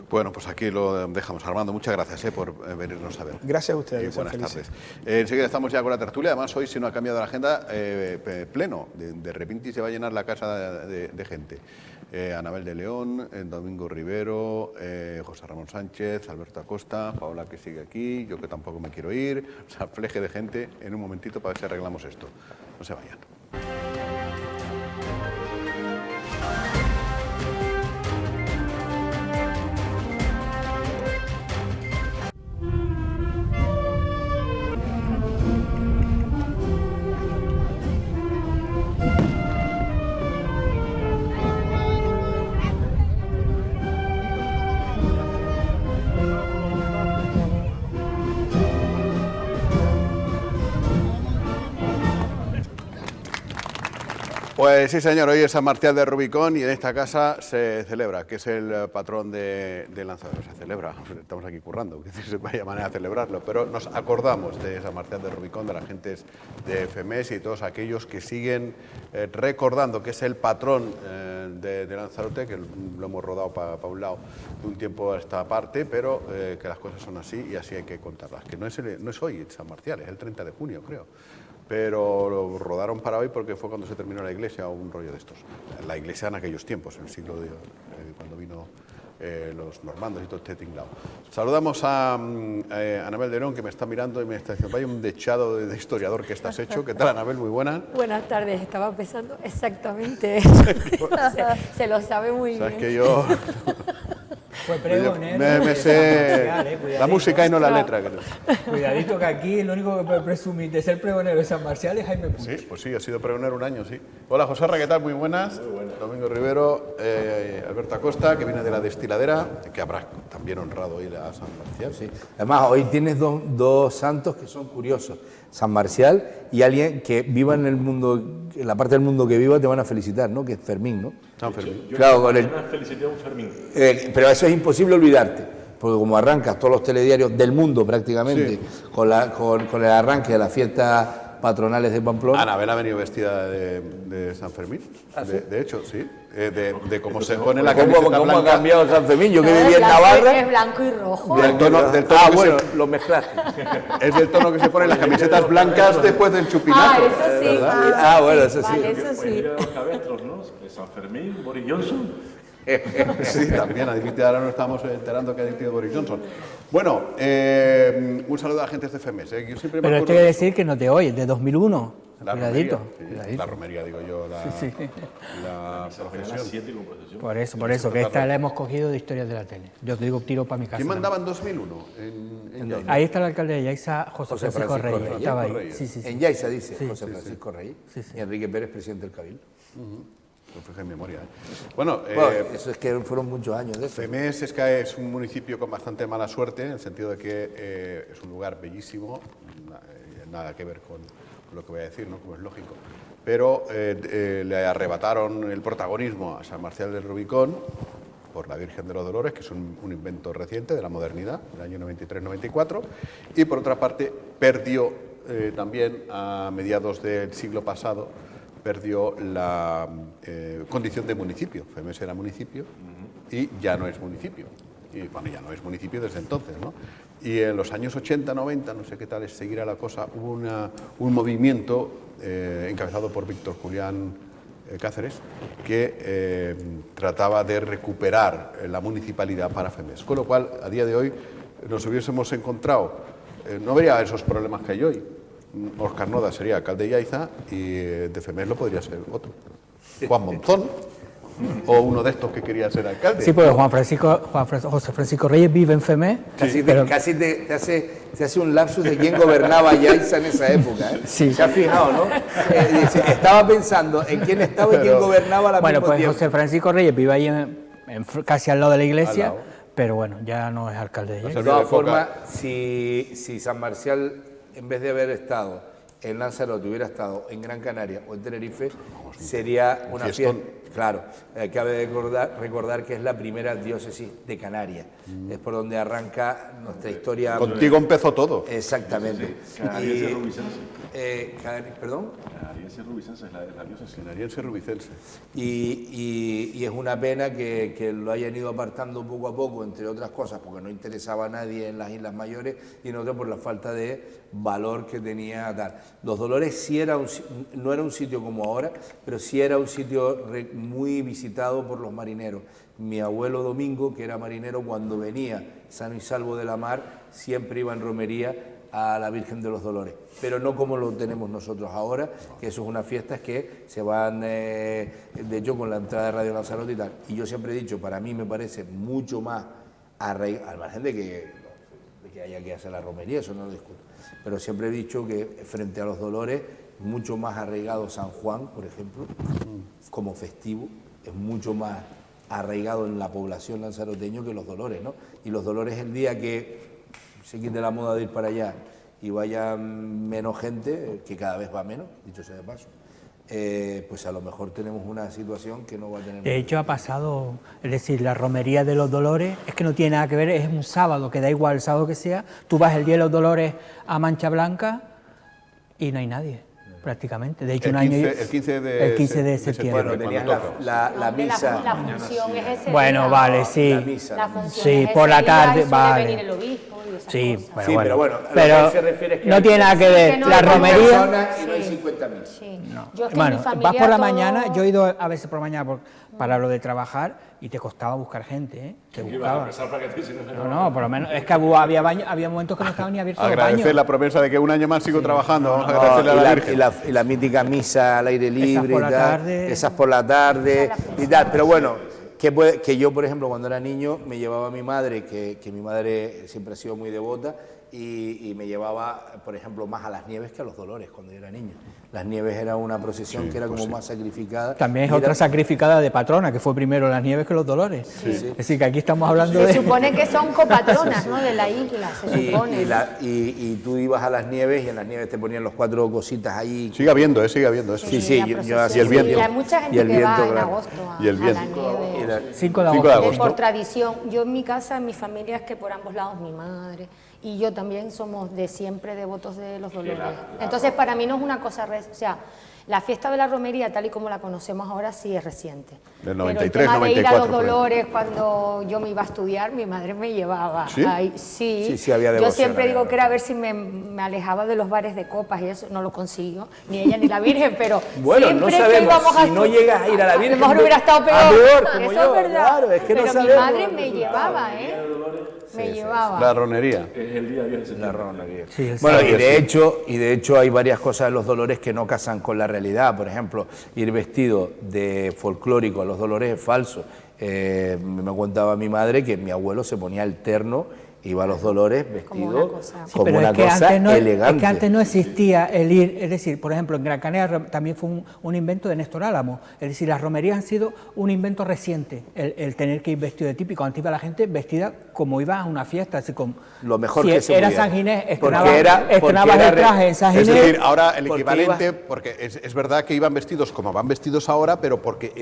Bueno, pues aquí lo dejamos. Armando, muchas gracias por venirnos a ver. Gracias a ustedes. Buenas tardes. Enseguida estamos ya con la tertulia. Además, hoy, si no ha cambiado la agenda, pleno. De repente se va a llenar la casa de gente. Anabel de León, Domingo Rivero, José Ramón Sánchez, Alberto Acosta, Paola, que sigue aquí, yo que tampoco me quiero ir. O sea, fleje de gente en un momentito para ver si arreglamos esto. No se vayan. Pues sí, señor, hoy es San Marcial de Rubicón y en esta casa se celebra, que es el patrón de Lanzarote. Se celebra, estamos aquí currando, que se vaya manera de celebrarlo, pero nos acordamos de San Marcial de Rubicón, de las gentes de FEMES y todos aquellos que siguen recordando que es el patrón de Lanzarote, que lo hemos rodado para un lado de un tiempo a esta parte, pero que las cosas son así y así hay que contarlas. Que no es hoy San Marcial, es el 30 de junio, creo. pero lo rodaron para hoy porque fue cuando se terminó la iglesia o un rollo de estos. La iglesia en aquellos tiempos, en el siglo de cuando vino los normandos y todo este tinglado. Saludamos a Anabel Derón, que me está mirando y me está diciendo, vaya un dechado de historiador que estás hecho. ¿Qué tal, Anabel? Muy buena. Buenas tardes, estaba pensando exactamente eso. se lo sabe muy bien. Sabes que yo... Fue pregonero. Me sé la música y no la letra. Cuidadito que aquí lo único que puede presumir de ser pregonero de San Marcial es Jaime Puig. Sí, pues sí, ha sido pregonero un año, sí. Hola, José Arra, ¿qué tal? Muy buenas. Muy buenas. Domingo Rivero, Alberto Acosta, que viene de la destiladera, que habrá también honrado hoy a San Marcial. Sí. Además, hoy tienes dos santos que son curiosos. San Marcial y alguien que viva en el mundo, en la parte del mundo que viva te van a felicitar, ¿no? Que es Fermín, ¿no? San Fermín. Claro, con el... felicité a un Fermín. Pero eso es imposible olvidarte, porque como arrancas todos los telediarios del mundo prácticamente, sí, con el arranque de las fiestas patronales de Pamplona. Anabel ha venido vestida de San Fermín, ¿Ah, sí? de hecho, sí. De cómo se pone la camiseta blanca. ¿Cómo ha cambiado San Fermín? Yo que vivía en Navarra. Es blanco y rojo. Del tono bueno, lo mezclaste. Es del tono que se ponen las camisetas blancas después del chupinazo. Eso sí. Bueno, eso sí. Vale, eso sí. Los cabestros, ¿no? De San Fermín, Boris Johnson. Sí, también, ahora nos estamos enterando que ha dirigido Boris Johnson. Bueno, un saludo a la gente de FEMES. Yo siempre Pero esto quiere decir que no te oyes, de 2001. Cuidadito. La romería, digo yo, la profesión. Por eso, que esta la hemos cogido de historias de la tele. Yo te digo, tiro para mi casa. ¿Quién mandaba en 2001? Ahí está el alcalde de Yaiza, José Francisco Reyes. Estaba ahí. Sí. En Yaiza dice José Francisco Reyes. Y Enrique Pérez, presidente del Cabildo. Lo fijé en memoria. Bueno, eso es que fueron muchos años de eso. FEMES es un municipio con bastante mala suerte, en el sentido de que es un lugar bellísimo, nada que ver con lo que voy a decir, ¿no? Como es lógico, pero le arrebataron el protagonismo a San Marcial del Rubicón por la Virgen de los Dolores, que es un invento reciente de la modernidad, del año 93-94, y por otra parte perdió también a mediados del siglo pasado, perdió la condición de municipio. FEMES era municipio y ya no es municipio. Y bueno, ya no es municipio desde entonces, ¿no? Y en los años 80, 90, no sé qué tal seguirá la cosa, hubo un movimiento encabezado por Víctor Julián Cáceres que trataba de recuperar la municipalidad para FEMES. Con lo cual, a día de hoy, nos hubiésemos encontrado, no habría esos problemas que hay hoy. Óscar Noda sería alcalde de Yaiza y de FEMES lo podría ser otro. Juan Monzón. O uno de estos que quería ser alcalde. Sí, porque José Francisco Reyes vive en FEMES. Casi te hace un lapsus de quién gobernaba Yaiza en esa época. Sí. ¿Se ha fijado, no? Estaba pensando en quién estaba y quién gobernaba la misma tiempo. Bueno, pues José Francisco Reyes vive ahí casi al lado de la iglesia, pero bueno, ya no es alcalde de Yaiza. De todas formas, si San Marcial, en vez de haber estado en Lanzarote, hubiera estado en Gran Canaria o en Tenerife, sería una fiesta. Claro, cabe recordar que es la primera diócesis de Canarias. Es por donde arranca nuestra historia. Contigo empezó todo. Exactamente. Canariense rubicense. ¿Perdón? Canariense rubicense es la diócesis. Canariense rubicense. Y es una pena que lo hayan ido apartando poco a poco, entre otras cosas, porque no interesaba a nadie en las Islas Mayores y en otras por la falta de valor que tenía tal. Los Dolores sí no era un sitio como ahora, pero sí era un sitio muy visitado por los marineros. Mi abuelo Domingo, que era marinero, cuando venía sano y salvo de la mar, siempre iba en romería a la Virgen de los Dolores, pero no como lo tenemos nosotros ahora, que eso es unas fiestas que se van, de hecho, con la entrada de Radio Lanzarote y tal. Y yo siempre he dicho, para mí me parece mucho más arraigado, al margen de que haya que hacer la romería, eso no lo discuto, pero siempre he dicho que frente a los Dolores, mucho más arraigado San Juan, por ejemplo, como festivo, es mucho más arraigado en la población lanzaroteño que los Dolores, ¿no? Y los Dolores, el día que se quite la moda de ir para allá y vaya menos gente, que cada vez va menos, dicho sea de paso, pues a lo mejor tenemos una situación que no va a tener... De hecho ha pasado, es decir, la romería de los Dolores es que no tiene nada que ver, es un sábado, que da igual el sábado que sea, tú vas el día de los Dolores a Mancha Blanca y no hay nadie, prácticamente. De hecho, el 15 de septiembre. Bueno, tenías la misa. La función es ese bueno, día. vale, sí. La misa. La función sí, es por ese la tarde, día y suele vale. venir el obispo y esas Sí, cosas. Sí, pero bueno, a lo pero que se refiere es que no hay tiene nada que ver. que no La hay romería... personas y no hay 50.000. Sí. No. Yo es que en Bueno, mi familia vas por la todo- mañana, yo he ido a veces por la mañana para lo de trabajar y te costaba buscar gente, ¿eh? Te buscaba. No, por lo menos, es que había momentos que no estaban ni abiertos los Agradecer baños. la promesa de que un año más sigo trabajando. Vamos a agradecerle a la Virgen. Y la mítica misa al aire libre por la y tal, tarde. esas por la tarde y tal. Pero bueno, que yo, por ejemplo, cuando era niño, me llevaba a mi madre, que mi madre siempre ha sido muy devota, y me llevaba, por ejemplo, más a las Nieves que a los Dolores cuando yo era niño. Las Nieves era una procesión que era como más sacrificada. También es y otra era- sacrificada de patrona, que fue primero las Nieves que los Dolores. Es decir, que aquí estamos hablando Se de... supone que son copatronas, ¿no? De la isla, se supone. Y tú ibas a las Nieves y en las Nieves te ponían los 4 cositas ahí. Sigue habiendo eso. Sí, sí, la yo procesión. hacía el viento. Sí, hay mucha gente y el que viento, va en claro. agosto Y el a la viento. nieve. Era- 5 de 5 de agosto. agosto. Por tradición. Yo en mi casa, en mi familia es que por ambos lados mi madre y yo también somos de siempre devotos de los Dolores. Entonces para mí no es una cosa, o sea, la fiesta de la romería tal y como la conocemos ahora sí es reciente. Del Pero el 93, tema de ir a 94 los por ahí. Dolores cuando yo me iba a estudiar, mi madre me llevaba. ¿Sí? Ahí, sí, Sí, había yo devoción, siempre había digo que era a ver si me alejaba de los bares de copas y eso no lo consiguió, ni ella ni la Virgen, pero Bueno, siempre no que sabemos, íbamos a si no estu- llegas a ir a la Virgen, a lo mejor hubiera estado peor, como eso yo, es verdad, claro, es que no pero mi sabemos. madre me llevaba, me llevaba. La ronería. Es el día 10 de La septiembre. romería. Sí, el Bueno, sábado, y de hecho hay varias cosas de los Dolores que no casan con la realidad. Por ejemplo, ir vestido de folclórico a los Dolores es falso. Me contaba mi madre que mi abuelo se ponía el terno, iba a los Dolores Como vestido una cosa. como Pero una es que cosa antes no, elegante. es que antes no existía el ir, es decir, por ejemplo, en Gran Canaria también fue un invento de Néstor Álamo, es decir, las romerías han sido un invento reciente, el tener que ir vestido de típico, antes iba la gente vestida como iba a una fiesta, así como Lo mejor si que se era pudiera. San Ginés, Porque estrenabas era el traje en San Es Ginés. decir, ahora el Porque equivalente, porque es verdad que iban vestidos como van vestidos ahora, pero porque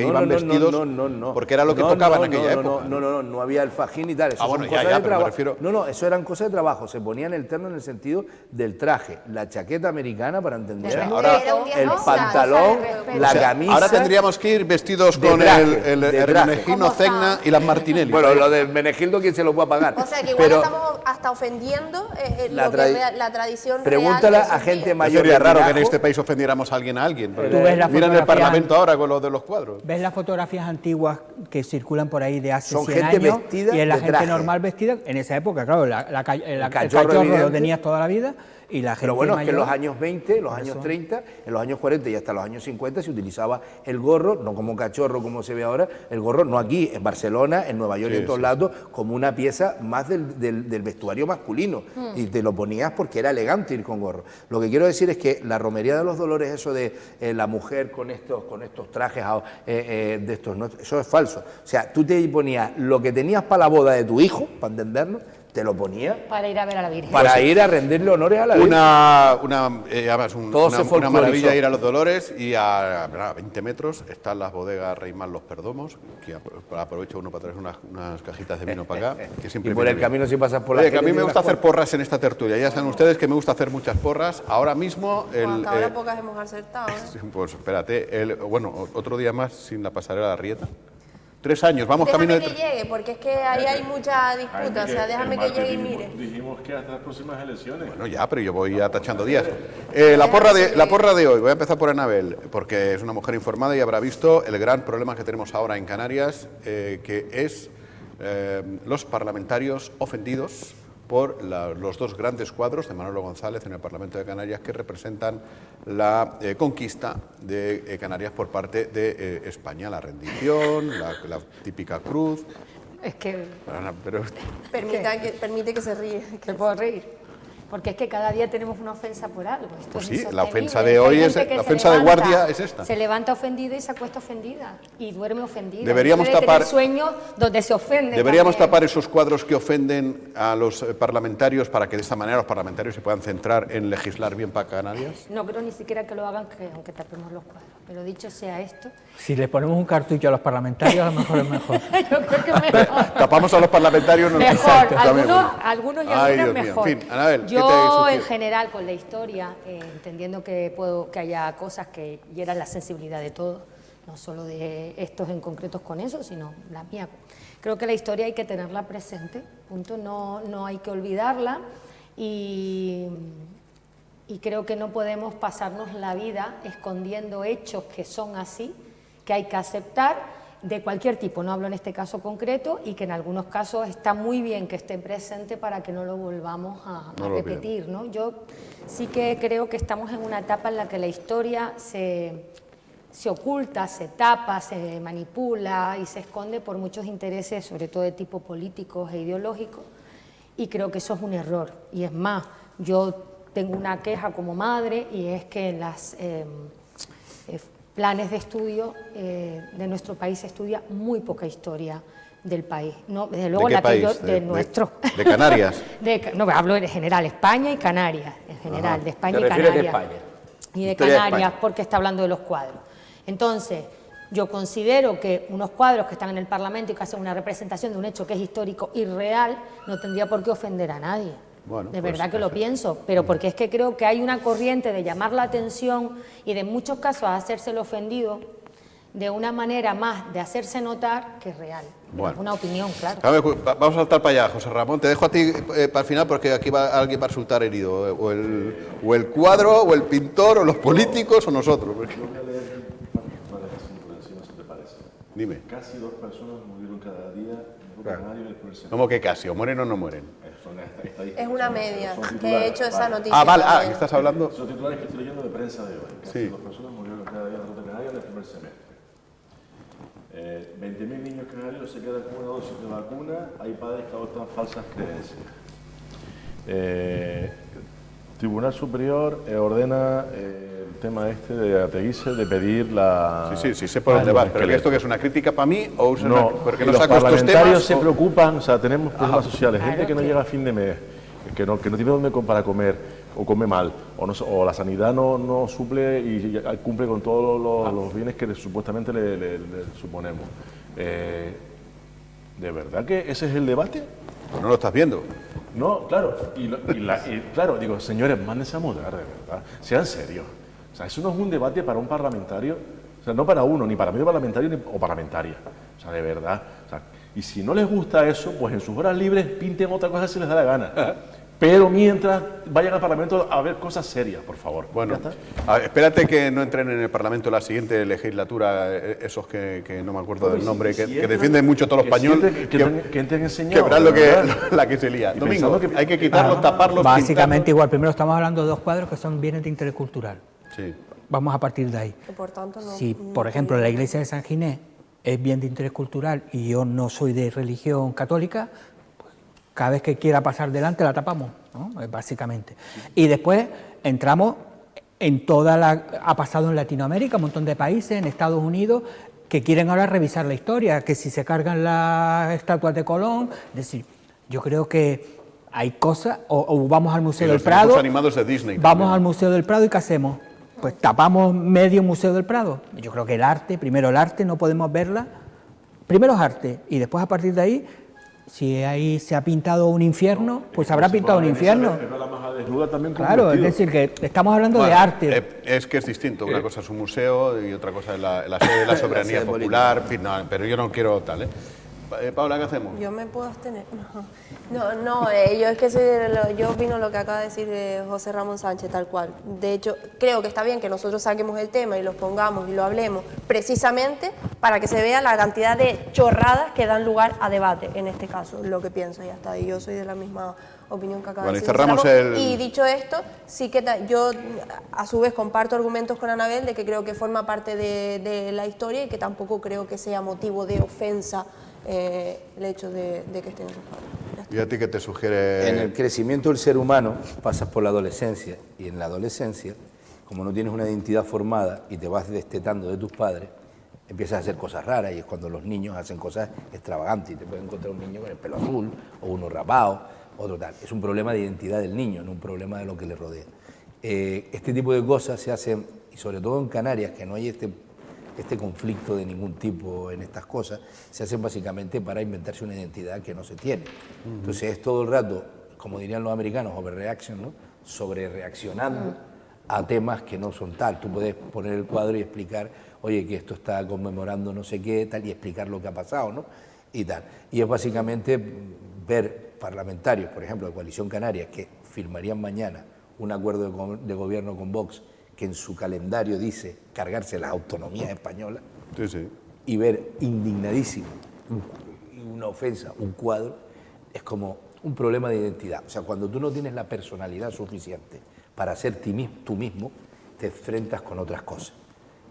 No, iban no, vestidos, no. porque era lo que No, tocaba no, en aquella no, época. No había el fajín y tal. Eso bueno, son ya, cosas de pero me trabajo. refiero- No, eso eran cosas de trabajo. Se ponían el terno en el sentido del traje, la chaqueta americana para entender. O sea, ahora Era un día el no, pantalón, o sea, la O sea, camisa. ahora tendríamos que ir vestidos de con traje, el de traje. Hermenegildo ¿Cómo está? Cegna y las Martinelli. Bueno, lo del Menegildo, ¿quién se lo puede pagar? O sea, que igual Pero estamos hasta ofendiendo La lo que tradi- es la tradición pregúntale real de a esos gente días. mayor. Sería de raro que en Mirajo. este país ofendiéramos a alguien. Tú ves la Mira en el fotografía- Parlamento ahora con lo de los cuadros. Ves las fotografías antiguas que circulan por ahí de hace Son 100 gente años vestida y es la de gente traje. normal vestida, en esa época, claro, el cachorro cachorro lo evidente. tenías toda la vida y la gente Pero bueno, es que en mayor- los años 20, los años 30, en los años 40 y hasta los años 50 se utilizaba el gorro, no como cachorro como se ve ahora, el gorro no aquí, en Barcelona, en Nueva York y en todos lados, como una pieza más del vestuario masculino. Y te lo ponías porque era elegante ir con gorro. Lo que quiero decir es que la romería de los Dolores, eso de la mujer con estos trajes de estos, ¿no? Eso es falso. O sea, tú te ponías lo que tenías para la boda de tu hijo, para entendernos, te lo ponías Para ir a ver a la Virgen. para ir a rendirle honores a la Virgen. Además, Todo se una folclorizó. maravilla ir a los Dolores y a 20 metros están las bodegas Reymar Los Perdomos, que aprovecho uno para traer unas cajitas de vino para acá. Que siempre Y por viene el bien. camino si pasas por la Oye, que a mí gente me de gusta las hacer porras en esta tertulia. Ya saben ustedes que me gusta hacer muchas porras. Ahora mismo, Hasta ahora pocas hemos acertado, ¿eh? pues espérate, bueno, otro día más sin la pasarela de Arrieta. 3 años, vamos Déjame camino de que llegue, porque es que ahí hay mucha disputa, o sea, déjame que llegue y mire. Dijimos que hasta las próximas elecciones. Bueno, ya, pero yo voy atachando días. La porra de hoy, voy a empezar por Anabel, porque es una mujer informada y habrá visto el gran problema que tenemos ahora en Canarias, que es los parlamentarios ofendidos por los dos grandes cuadros de Manolo González en el Parlamento de Canarias que representan la conquista de Canarias por parte de España, la rendición, la típica cruz. Es que Pero, Permite que se ríe. te puedo reír. Porque es que cada día tenemos una ofensa por algo. Esto Pues es sí, la insostenible. ofensa de Hay hoy gente es- que la se ofensa de guardia es esta. Se levanta ofendida y se acuesta ofendida. Y duerme ofendida. Deberíamos Y debe tapar- tener sueños donde se ofende. deberíamos también. tapar esos cuadros que ofenden a los parlamentarios para que de esta manera los parlamentarios se puedan centrar en legislar bien para Canarias. No creo ni siquiera que lo hagan, aunque tapemos los cuadros. Pero dicho sea esto, Si le ponemos un cartucho a los parlamentarios, a lo mejor es mejor. yo creo que mejor. Tapamos a los parlamentarios. No Mejor, También, algunos y Ay, algunas Dios mío. mejor. En fin, Anabel, ¿qué te Yo sugiere? en general con la historia, entendiendo que haya cosas que hieran la sensibilidad de todos, no solo de estos en concretos con eso, sino la mía. Creo que la historia hay que tenerla presente, punto, no hay que olvidarla y creo que no podemos pasarnos la vida escondiendo hechos que son así, que hay que aceptar de cualquier tipo, no hablo en este caso concreto, y que en algunos casos está muy bien que esté presente para que no lo volvamos a repetir, ¿no? Yo sí que creo que estamos en una etapa en la que la historia se oculta, se tapa, se manipula y se esconde por muchos intereses, sobre todo de tipo políticos e ideológicos, y creo que eso es un error. Y es más, yo tengo una queja como madre, y es que en las planes de estudio de nuestro país se estudia muy poca historia del país. No, desde luego, ¿de qué país? De nuestro. ¿De Canarias? No, hablo en general, España y Canarias, en general, Ajá. de España y ¿Te refieres Canarias. de España? Y de Historia de Canarias, España. porque está hablando de los cuadros. Entonces, yo considero que unos cuadros que están en el Parlamento y que hacen una representación de un hecho que es histórico y real, no tendría por qué ofender a nadie. Bueno, de pues verdad que lo pienso, pero porque es que creo que hay una corriente de llamar la atención y de en muchos casos hacerse el ofendido de una manera más de hacerse notar que es real. Bueno. Una opinión, claro. A ver, vamos a saltar para allá, José Ramón. Te dejo a ti para el final porque aquí alguien va a resultar herido. O el cuadro, o el pintor, o los políticos, o nosotros. Voy a leer así por encima, si te parece. Dime. Casi 2 personas murieron cada día en Ruta Canaria y después del ¿Cómo que casi? ¿O mueren o no mueren? Son estadísticas. Es una media, Son que titulares, he hecho esa vale. noticia. Ah, vale, también. estás hablando... Son titulares que estoy leyendo de prensa de hoy. Casi Sí. 2 personas murieron cada día en Ruta Canaria en el primer semestre. 20.000 niños canarios se quedan con una dosis de vacuna. Hay padres que adoptan falsas creencias. Tribunal Superior ordena el tema este de Ateguise de pedir la... Sí, sé por dónde vas, pero ¿esto que es una crítica para mí o es No, porque los no saco estos parlamentarios temas? se preocupan, o sea, tenemos problemas sociales, Claro gente que no llega a fin de mes, que no tiene dónde para comer, o come mal, o la sanidad no suple y cumple con todos los bienes que supuestamente le suponemos. ¿De verdad que ese es el debate? Pues no lo estás viendo. No, claro, y claro, digo, señores, mándense a mudar, de verdad, sean serios. O sea, eso no es un debate para un parlamentario, o sea, no para uno, ni para medio parlamentario o parlamentaria. O sea, de verdad. O sea, y si no les gusta eso, pues en sus horas libres pinten otra cosa si les da la gana. Pero mientras vayan al Parlamento a ver cosas serias, por favor. Bueno, ¿Ya está? espérate que no entren en el Parlamento la siguiente legislatura, esos que no me acuerdo del nombre, que defienden mucho todo lo español, que entren enseñados. que verán la que se lía. Y Domingo, pensando que- hay que quitarlos, taparlos, Básicamente igual, primero estamos hablando de 2 cuadros que son bienes de interés cultural. pintarlos. Sí. Vamos a partir de ahí. Y por tanto, no, Si, por ejemplo, la iglesia de San Ginés es bien de interés cultural y yo no soy de religión católica, pues cada vez que quiera pasar delante la tapamos, ¿no? Básicamente. Y después entramos en ha pasado en Latinoamérica, un montón de países, en Estados Unidos, que quieren ahora revisar la historia, que si se cargan las estatuas de Colón, es decir, yo creo que hay cosas, o vamos al Museo Y del los dibujos Prado, animados de Disney vamos también. al Museo del Prado y ¿qué hacemos? Pues tapamos medio Museo del Prado. Yo creo que primero el arte, no podemos verla, primero es arte, y después a partir de ahí, si ahí se ha pintado un infierno, pues habrá pintado un infierno. Es la maja desnuda también con Claro, es vestido. decir, que estamos hablando de Bueno, arte. Es que es distinto. Una cosa es un museo y otra cosa es la sede de la soberanía sede popular. En fin, no, pero yo no quiero tal, ¿eh? Paula, ¿qué hacemos? Yo me puedo abstener. No, yo es que yo opino lo que acaba de decir José Ramón Sánchez, tal cual. De hecho, creo que está bien que nosotros saquemos el tema y los pongamos y lo hablemos precisamente para que se vea la cantidad de chorradas que dan lugar a debate, en este caso, lo que pienso, ya está. Y yo soy de la misma opinión que acaba Bueno, de y decir cerramos José Ramón. el- Y dicho esto, sí que yo a su vez comparto argumentos con Anabel de que creo que forma parte de la historia y que tampoco creo que sea motivo de ofensa el hecho de que estén en sus padres. ¿Y a ti qué te sugiere? En el crecimiento del ser humano pasas por la adolescencia y en la adolescencia, como no tienes una identidad formada y te vas destetando de tus padres, empiezas a hacer cosas raras y es cuando los niños hacen cosas extravagantes y te pueden encontrar un niño con el pelo azul o uno rapado, otro tal. Es un problema de identidad del niño, no un problema de lo que le rodea. Este tipo de cosas se hacen, y sobre todo en Canarias, que no hay este conflicto de ningún tipo en estas cosas, se hacen básicamente para inventarse una identidad que no se tiene. Entonces es todo el rato, como dirían los americanos, overreaction, ¿no? Sobre reaccionando a temas que no son tal. Tú puedes poner el cuadro y explicar oye, que esto está conmemorando no sé qué, tal, y explicar lo que ha pasado, ¿no? Y tal. Y es básicamente ver parlamentarios, por ejemplo, de Coalición Canaria, que firmarían mañana un acuerdo de gobierno con Vox, que en su calendario dice cargarse las autonomías españolas, y ver indignadísimo una ofensa, un cuadro, es como un problema de identidad. O sea, cuando tú no tienes la personalidad suficiente para ser tú mismo, te enfrentas con otras cosas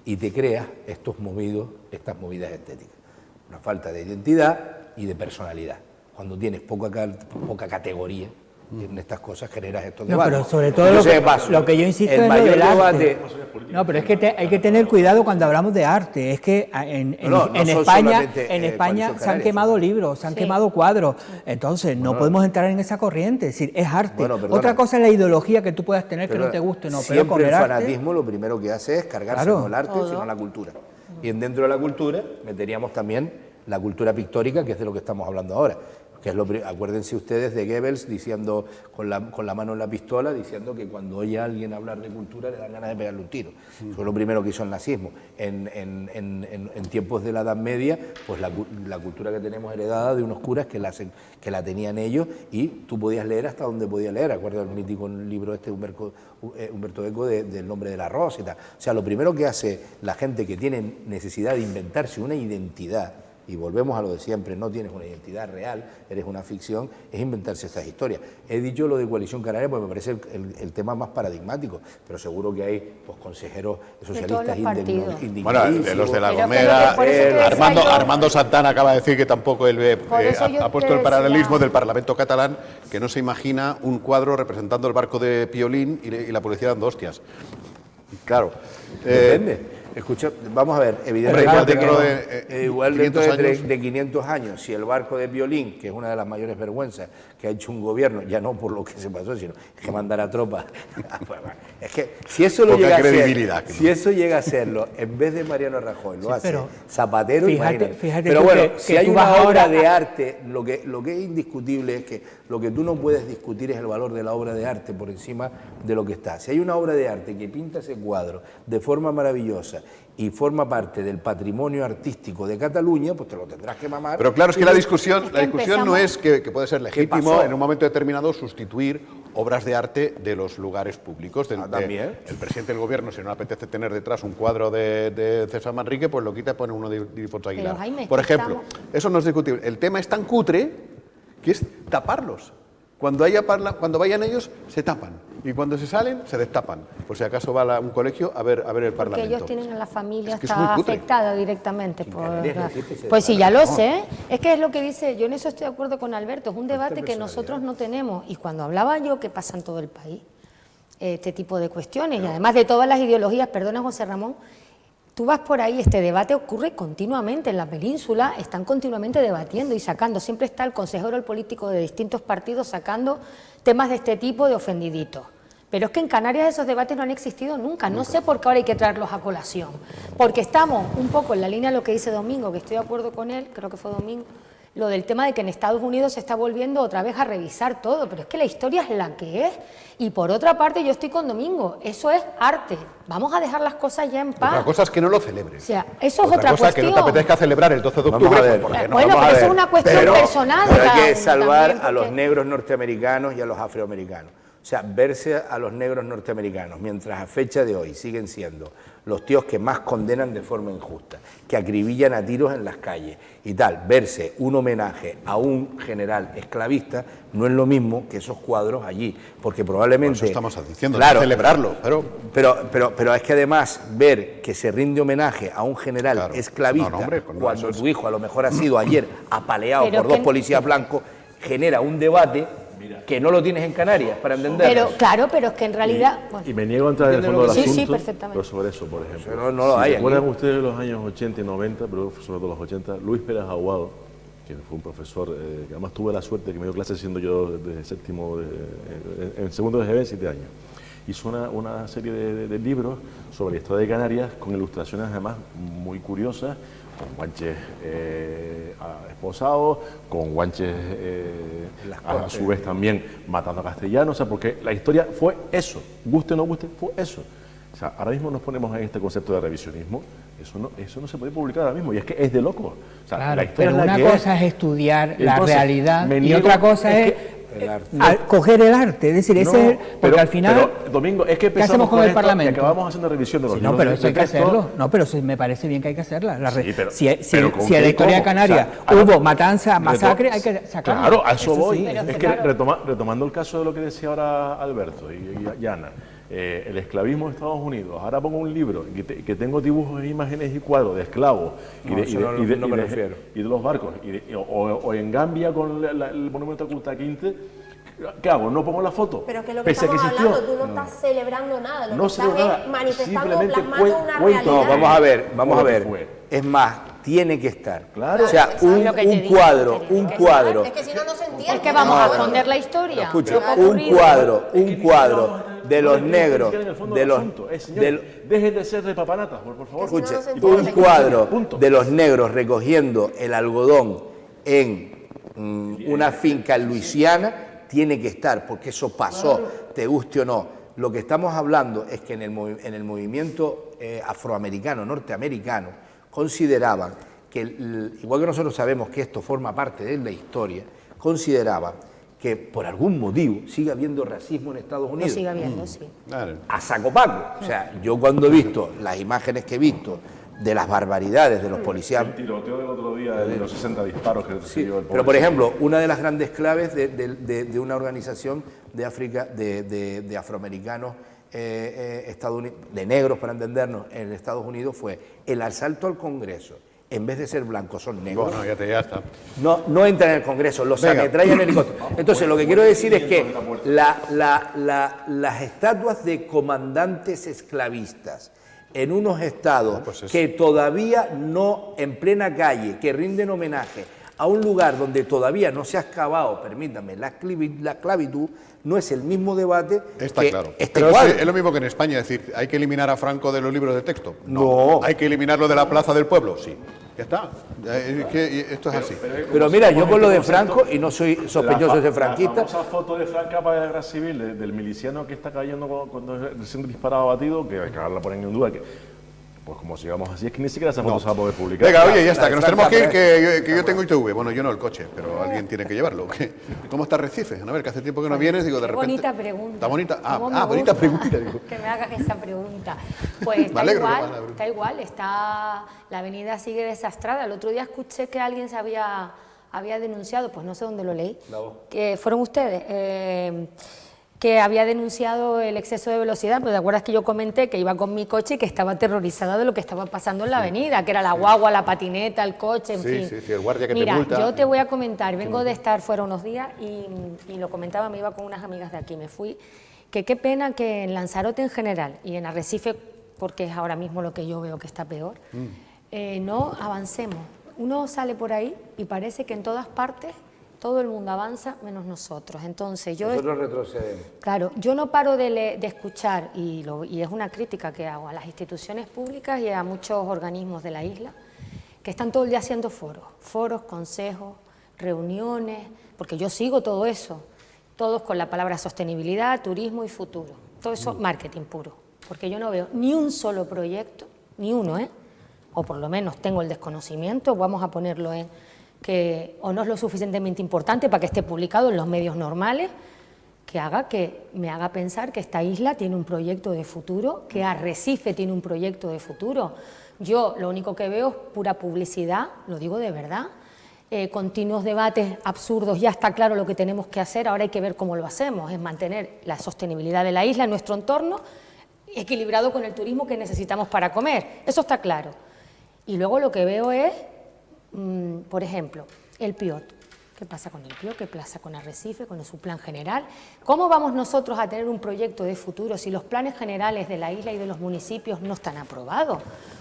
y te creas estas movidas estéticas. Una falta de identidad y de personalidad. Cuando tienes poca categoría en estas cosas, generas estos debates. Pero sobre todo lo que yo insisto es lo del arte. No, pero es que hay que tener cuidado cuando hablamos de arte. Es que en España se han quemado libros, se han quemado cuadros. Entonces, no podemos entrar en esa corriente. Es decir, es arte. Otra cosa es la ideología que tú puedas tener que no te guste. No, pero con el fanatismo lo primero que hace es cargarse no el arte, sino la cultura. Y dentro de la cultura meteríamos también la cultura pictórica, que es de lo que estamos hablando ahora. Que es acuérdense ustedes de Goebbels diciendo, con la mano en la pistola, diciendo que cuando oye a alguien hablar de cultura le dan ganas de pegarle un tiro. Eso es lo primero que hizo el nazismo. En tiempos de la Edad Media, pues la cultura que tenemos heredada de unos curas que la tenían ellos, y tú podías leer hasta donde podías leer. Acuérdate del mítico libro Humberto Eco del nombre del arroz y tal. O sea, lo primero que hace la gente que tiene necesidad de inventarse una identidad, y volvemos a lo de siempre, no tienes una identidad real, eres una ficción, es inventarse estas historias. He dicho lo de Coalición Canaria porque me parece el tema más paradigmático, pero seguro que hay pues, consejeros socialistas indignados. Bueno, de los de La Gomera, Armando Santana acaba de decir que tampoco él ha puesto el paralelismo del Parlamento catalán, que no se imagina un cuadro representando el barco de Piolín y la policía dando hostias. Claro. Depende. Escucha, vamos a ver, evidentemente, igual dentro de 500 años, si el barco de Piolín, que es una de las mayores vergüenzas que ha hecho un gobierno, ya no por lo que se pasó, sino que mandar a tropas, es que si eso lo llega a hacer, si eso llega a serlo, en vez de Mariano Rajoy, lo hace Zapatero, imagínate. Pero bueno, si hay una obra de arte, lo que es indiscutible es que lo que tú no puedes discutir es el valor de la obra de arte por encima de lo que está. Si hay una obra de arte que pinta ese cuadro de forma maravillosa y forma parte del patrimonio artístico de Cataluña, pues te lo tendrás que mamar. Pero claro, es que la discusión no es que puede ser legítimo en un momento determinado sustituir obras de arte de los lugares públicos. También. El presidente del gobierno, si no le apetece tener detrás un cuadro de César Manrique, pues lo quita y pone uno de Ildefonso Aguilar. Jaime, por ejemplo, eso no es discutible. El tema es tan cutre que es taparlos. Cuando vayan ellos, se tapan. Y cuando se salen, se destapan. Por si acaso va un colegio a ver el Parlamento. Porque ellos tienen a la familia está afectada directamente. Pues sí, ya lo sé. Es que es lo que dice, yo en eso estoy de acuerdo con Alberto. Es un debate que nosotros no tenemos. Y cuando hablaba yo, que pasa en todo el país, este tipo de cuestiones, y además de todas las ideologías, perdona José Ramón, tú vas por ahí, este debate ocurre continuamente en la península, están continuamente debatiendo y sacando, siempre está el consejero, el político de distintos partidos sacando temas de este tipo de ofendiditos. Pero es que en Canarias esos debates no han existido nunca, no sé por qué ahora hay que traerlos a colación, porque estamos un poco en la línea de lo que dice Domingo, que estoy de acuerdo con él, creo que fue Domingo, lo del tema de que en Estados Unidos se está volviendo otra vez a revisar todo, pero es que la historia es la que es. Y por otra parte, yo estoy con Domingo, eso es arte. Vamos a dejar las cosas ya en paz. Otra cosa es que no lo celebres. O sea, eso es otra cuestión. Que no te apetezca celebrar el 12 de octubre. Bueno, pero eso es una cuestión personal. Pero hay que salvar a los negros norteamericanos y a los afroamericanos. O sea, verse a los negros norteamericanos, mientras a fecha de hoy siguen siendo los tíos que más condenan de forma injusta, que acribillan a tiros en las calles y tal, verse un homenaje a un general esclavista no es lo mismo que esos cuadros allí, porque probablemente... Por eso estamos diciendo, claro, celebrarlo, pero es que además ver que se rinde homenaje a un general esclavista, cuando tu hijo a lo mejor ha sido ayer apaleado por dos policías blancos, genera un debate que no lo tienes en Canarias, para entenderlo. Pero claro, pero es que en realidad... Y me niego a entrar en el fondo del asunto, sí, perfectamente. Pero sobre eso, por ejemplo. No lo hay. ¿Recuerdan ustedes de los años 80 y 90, pero sobre todo los 80, Luis Pérez Aguado, que fue un profesor, que además tuve la suerte que me dio clases siendo yo desde séptimo, en segundo de GB, 7 años. Hizo una serie de libros sobre la historia de Canarias, con ilustraciones además muy curiosas, con guanches esposados, con guanches a su vez también matando a castellanos, o sea, porque la historia fue eso, guste o no guste, fue eso. O sea, ahora mismo nos ponemos en este concepto de revisionismo, eso no se puede publicar ahora mismo, y es que es de loco. O sea, claro, la historia pero es la una que cosa es estudiar la Entonces, realidad y niego, otra cosa es coger el arte, es decir, ese es, porque al final, pero, Domingo, es que ¿qué hacemos con el Parlamento? Y acabamos haciendo revisión de los sí, libros. no, pero eso hay que texto. hacerlo. No, pero sí, me parece bien que hay que hacerla. Sí, pero, si ¿con en la qué, historia de cómo? Canarias O sea, hubo matanza, masacre, hay que sacarlo. Claro, a eso voy. Sí, es que retomando el caso de lo que decía ahora Alberto y Ana, el esclavismo de Estados Unidos. Ahora pongo un libro que tengo dibujos, imágenes y cuadros de esclavos y de los barcos. O en Gambia con el monumento a Kunta Kinte. ¿Qué hago? ¿No pongo la foto? Pero que lo que estamos hablando, tú no estás celebrando nada, lo que estás es manifestando, plasmando una realidad. No, vamos a ver. Es más, tiene que estar. Claro. O sea, un cuadro. Es que si no, no se entiende. Es que vamos a esconder la historia. Escucha, un cuadro de los negros, dejen de ser de papanatas, por favor. Escuche, un cuadro de los negros recogiendo el algodón en una finca en Luisiana tiene que estar, porque eso pasó, te guste o no. Lo que estamos hablando es que en el movimiento afroamericano, norteamericano, consideraban que, igual que nosotros sabemos que esto forma parte de la historia, consideraban que por algún motivo sigue habiendo racismo en Estados Unidos. Lo sigue habiendo, sí. A saco paco. O sea, yo cuando he visto las imágenes que he visto de las barbaridades de los policías... El tiroteo del otro día de los 60 disparos que recibió el pero, por ejemplo, una de las grandes claves de una organización de África, de afroamericanos, de negros, para entendernos, en Estados Unidos, fue el asalto al Congreso. En vez de ser blancos, son negros. Bueno, ya está. No entran en el Congreso, los ametrallan en helicóptero. Entonces, lo que quiero decir es que las estatuas de comandantes esclavistas en unos estados que todavía no, en plena calle, que rinden homenaje a un lugar donde todavía no se ha excavado, permítanme, la esclavitud, no es el mismo debate. Está que claro. este Pero cuadro. es lo mismo que en España, es decir, ¿hay que eliminar a Franco de los libros de texto? No. ¿Hay que eliminarlo de la Plaza del Pueblo? Sí. Ya está. Es que esto es así. Pero mira, yo con lo de Franco, y no soy sospechoso de ser franquista... La famosa foto de Franca para la guerra civil, del miliciano que está cayendo cuando es recién disparado abatido, que la ponen en duda, que pues como sigamos así, es que ni siquiera esa foto se va a poder publicar. Venga, oye, ya está, que nos tenemos que ir, que yo tengo ITV. Bueno, yo no el coche, pero alguien tiene que llevarlo. ¿Cómo está Recife? A ver, que hace tiempo que no vienes, digo, de repente... Bonita pregunta. Está bonita. Bonita bonita pregunta. Digo. Que me hagas esa pregunta. Pues está igual, la avenida sigue desastrada. El otro día escuché que alguien se había denunciado, pues no sé dónde lo leí, que fueron ustedes, que había denunciado el exceso de velocidad, pero ¿te acuerdas que yo comenté que iba con mi coche y que estaba aterrorizada de lo que estaba pasando en la avenida, que era la guagua, la patineta, el coche, en fin? Sí, el guardia que Mira, te multa. yo te voy a comentar, vengo de estar fuera unos días y lo comentaba, me iba con unas amigas de aquí, me fui, que qué pena que en Lanzarote en general y en Arrecife, porque es ahora mismo lo que yo veo que está peor, no avancemos. Uno sale por ahí y parece que en todas partes todo el mundo avanza menos nosotros. Entonces nosotros retrocedemos. Claro, yo no paro de escuchar, y es una crítica que hago a las instituciones públicas y a muchos organismos de la isla, que están todo el día haciendo foros, consejos, reuniones, porque yo sigo todo eso, todos con la palabra sostenibilidad, turismo y futuro. Todo eso marketing puro, porque yo no veo ni un solo proyecto, ni uno, o por lo menos tengo el desconocimiento, vamos a ponerlo en que o no es lo suficientemente importante para que esté publicado en los medios normales, que me haga pensar que esta isla tiene un proyecto de futuro, que Arrecife tiene un proyecto de futuro. Yo lo único que veo es pura publicidad, lo digo de verdad, continuos debates absurdos, ya está claro lo que tenemos que hacer, ahora hay que ver cómo lo hacemos, es mantener la sostenibilidad de la isla, en nuestro entorno, equilibrado con el turismo que necesitamos para comer, eso está claro. Y luego lo que veo es, por ejemplo, el PIOT. ¿Qué pasa con el PIOT? ¿Qué pasa con Arrecife, con su plan general? ¿Cómo vamos nosotros a tener un proyecto de futuro si los planes generales de la isla y de los municipios no están aprobados?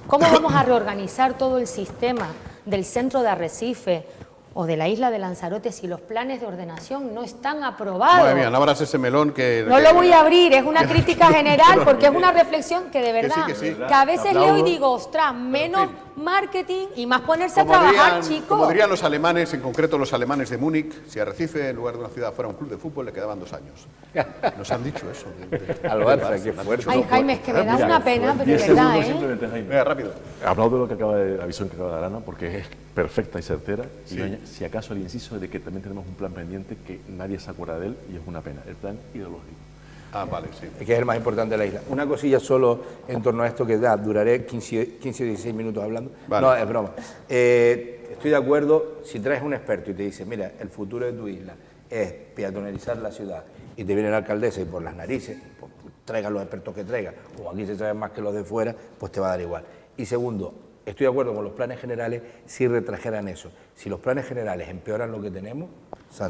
¿Cómo vamos a reorganizar todo el sistema del centro de Arrecife o de la isla de Lanzarote si los planes de ordenación no están aprobados? Madre mía, no abras ese melón que... No lo voy a abrir, es una crítica general porque es una reflexión que de verdad, que a veces leo y digo, ostras, menos marketing y más ponerse a trabajar, chicos. Como dirían los alemanes, en concreto los alemanes de Múnich, si Arrecife, en lugar de una ciudad, fuera un club de fútbol, le quedaban 2 años. Nos han dicho eso. Al Barça, qué fuerte. Ay, Jaime, es que me da una pena, pero de verdad, ¿eh? Venga, rápido. Aplaudo lo que acaba de, la visión que acaba de dar Ana, porque es perfecta y certera. Sí. Y si acaso el inciso de que también tenemos un plan pendiente que nadie se acuerda de él y es una pena, el plan ideológico. Ah, vale, sí. Que es el más importante de la isla. Una cosilla solo en torno a esto que duraré 15 o 16 minutos hablando. Vale. No, es broma. Estoy de acuerdo, si traes un experto y te dice, mira, el futuro de tu isla es peatonalizar la ciudad, y te viene la alcaldesa y por las narices, pues, traigan los expertos que traigan, o aquí se traen más que los de fuera, pues te va a dar igual. Y segundo, estoy de acuerdo con los planes generales si retrajeran eso. Si los planes generales empeoran lo que tenemos, sí.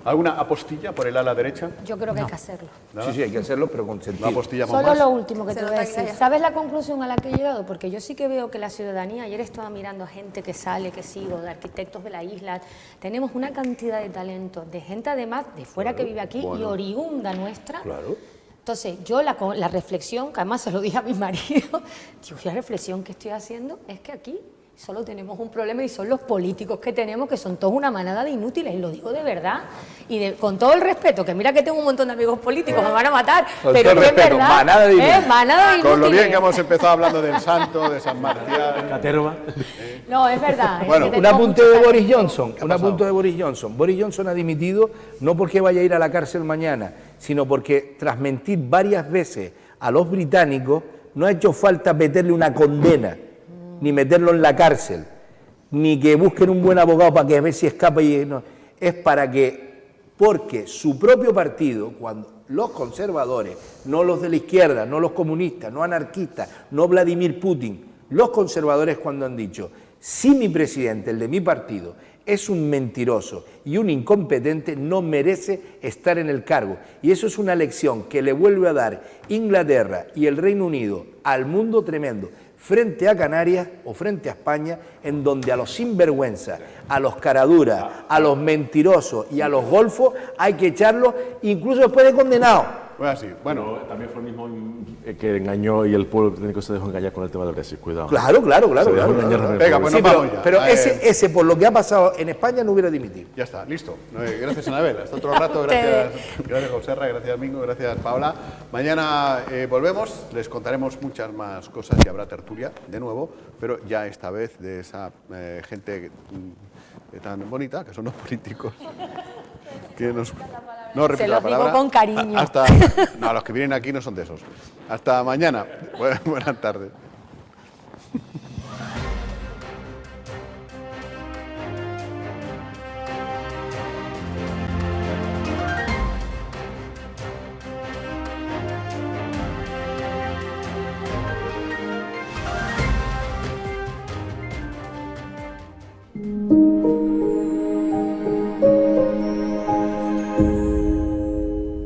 ¿Alguna apostilla por el ala derecha? Yo creo que hay que hacerlo. Sí, hay que hacerlo, pero con sentido. Solo más. Lo último que te voy a decir. ¿Sabes la conclusión a la que he llegado? Porque yo sí que veo que la ciudadanía, ayer estaba mirando a gente que sale, que sigo, de arquitectos de la isla, tenemos una cantidad de talento, de gente además de fuera que vive aquí y oriunda nuestra. Claro. Entonces, yo la reflexión, que además se lo dije a mi marido, la reflexión que estoy haciendo es que aquí solo tenemos un problema y son los políticos que tenemos, que son todos una manada de inútiles, y lo digo de verdad, y con todo el respeto, que mira que tengo un montón de amigos políticos, me van a matar, con pero que es verdad, manada de inútiles. Manada de inútiles. Con lo bien que hemos empezado hablando del santo, de San Marcial, Caterva. No, es verdad. Bueno, un apunte de Boris Johnson, Boris Johnson ha dimitido no porque vaya a ir a la cárcel mañana, sino porque tras mentir varias veces a los británicos, no ha hecho falta meterle una condena, ni meterlo en la cárcel, ni que busquen un buen abogado para que a ver si escapa. No. Es porque su propio partido, cuando los conservadores, no los de la izquierda, no los comunistas, no anarquistas, no Vladimir Putin, los conservadores cuando han dicho, si mi presidente, el de mi partido, es un mentiroso y un incompetente, no merece estar en el cargo. Y eso es una lección que le vuelve a dar Inglaterra y el Reino Unido al mundo tremendo, frente a Canarias o frente a España, en donde a los sinvergüenzas, a los caraduras, a los mentirosos y a los golfos hay que echarlos incluso después de condenados. Pues así, bueno. Pero también fue el mismo que engañó y el pueblo británico se dejó engañar con el tema del Brexit, cuidado. Claro. Venga, pues nos vamos ya. Pero ese, por lo que ha pasado en España, no hubiera dimitido. Ya está, listo. Gracias, Anabel. Hasta otro rato. Gracias, Joserra. Gracias, Mingo. Gracias, Paola. Mañana volvemos. Les contaremos muchas más cosas y habrá tertulia de nuevo, pero ya esta vez de esa gente tan bonita, que son los políticos, que nos... No repito la palabra. Se lo digo con cariño. No, los que vienen aquí no son de esos. Hasta mañana. Buenas tardes.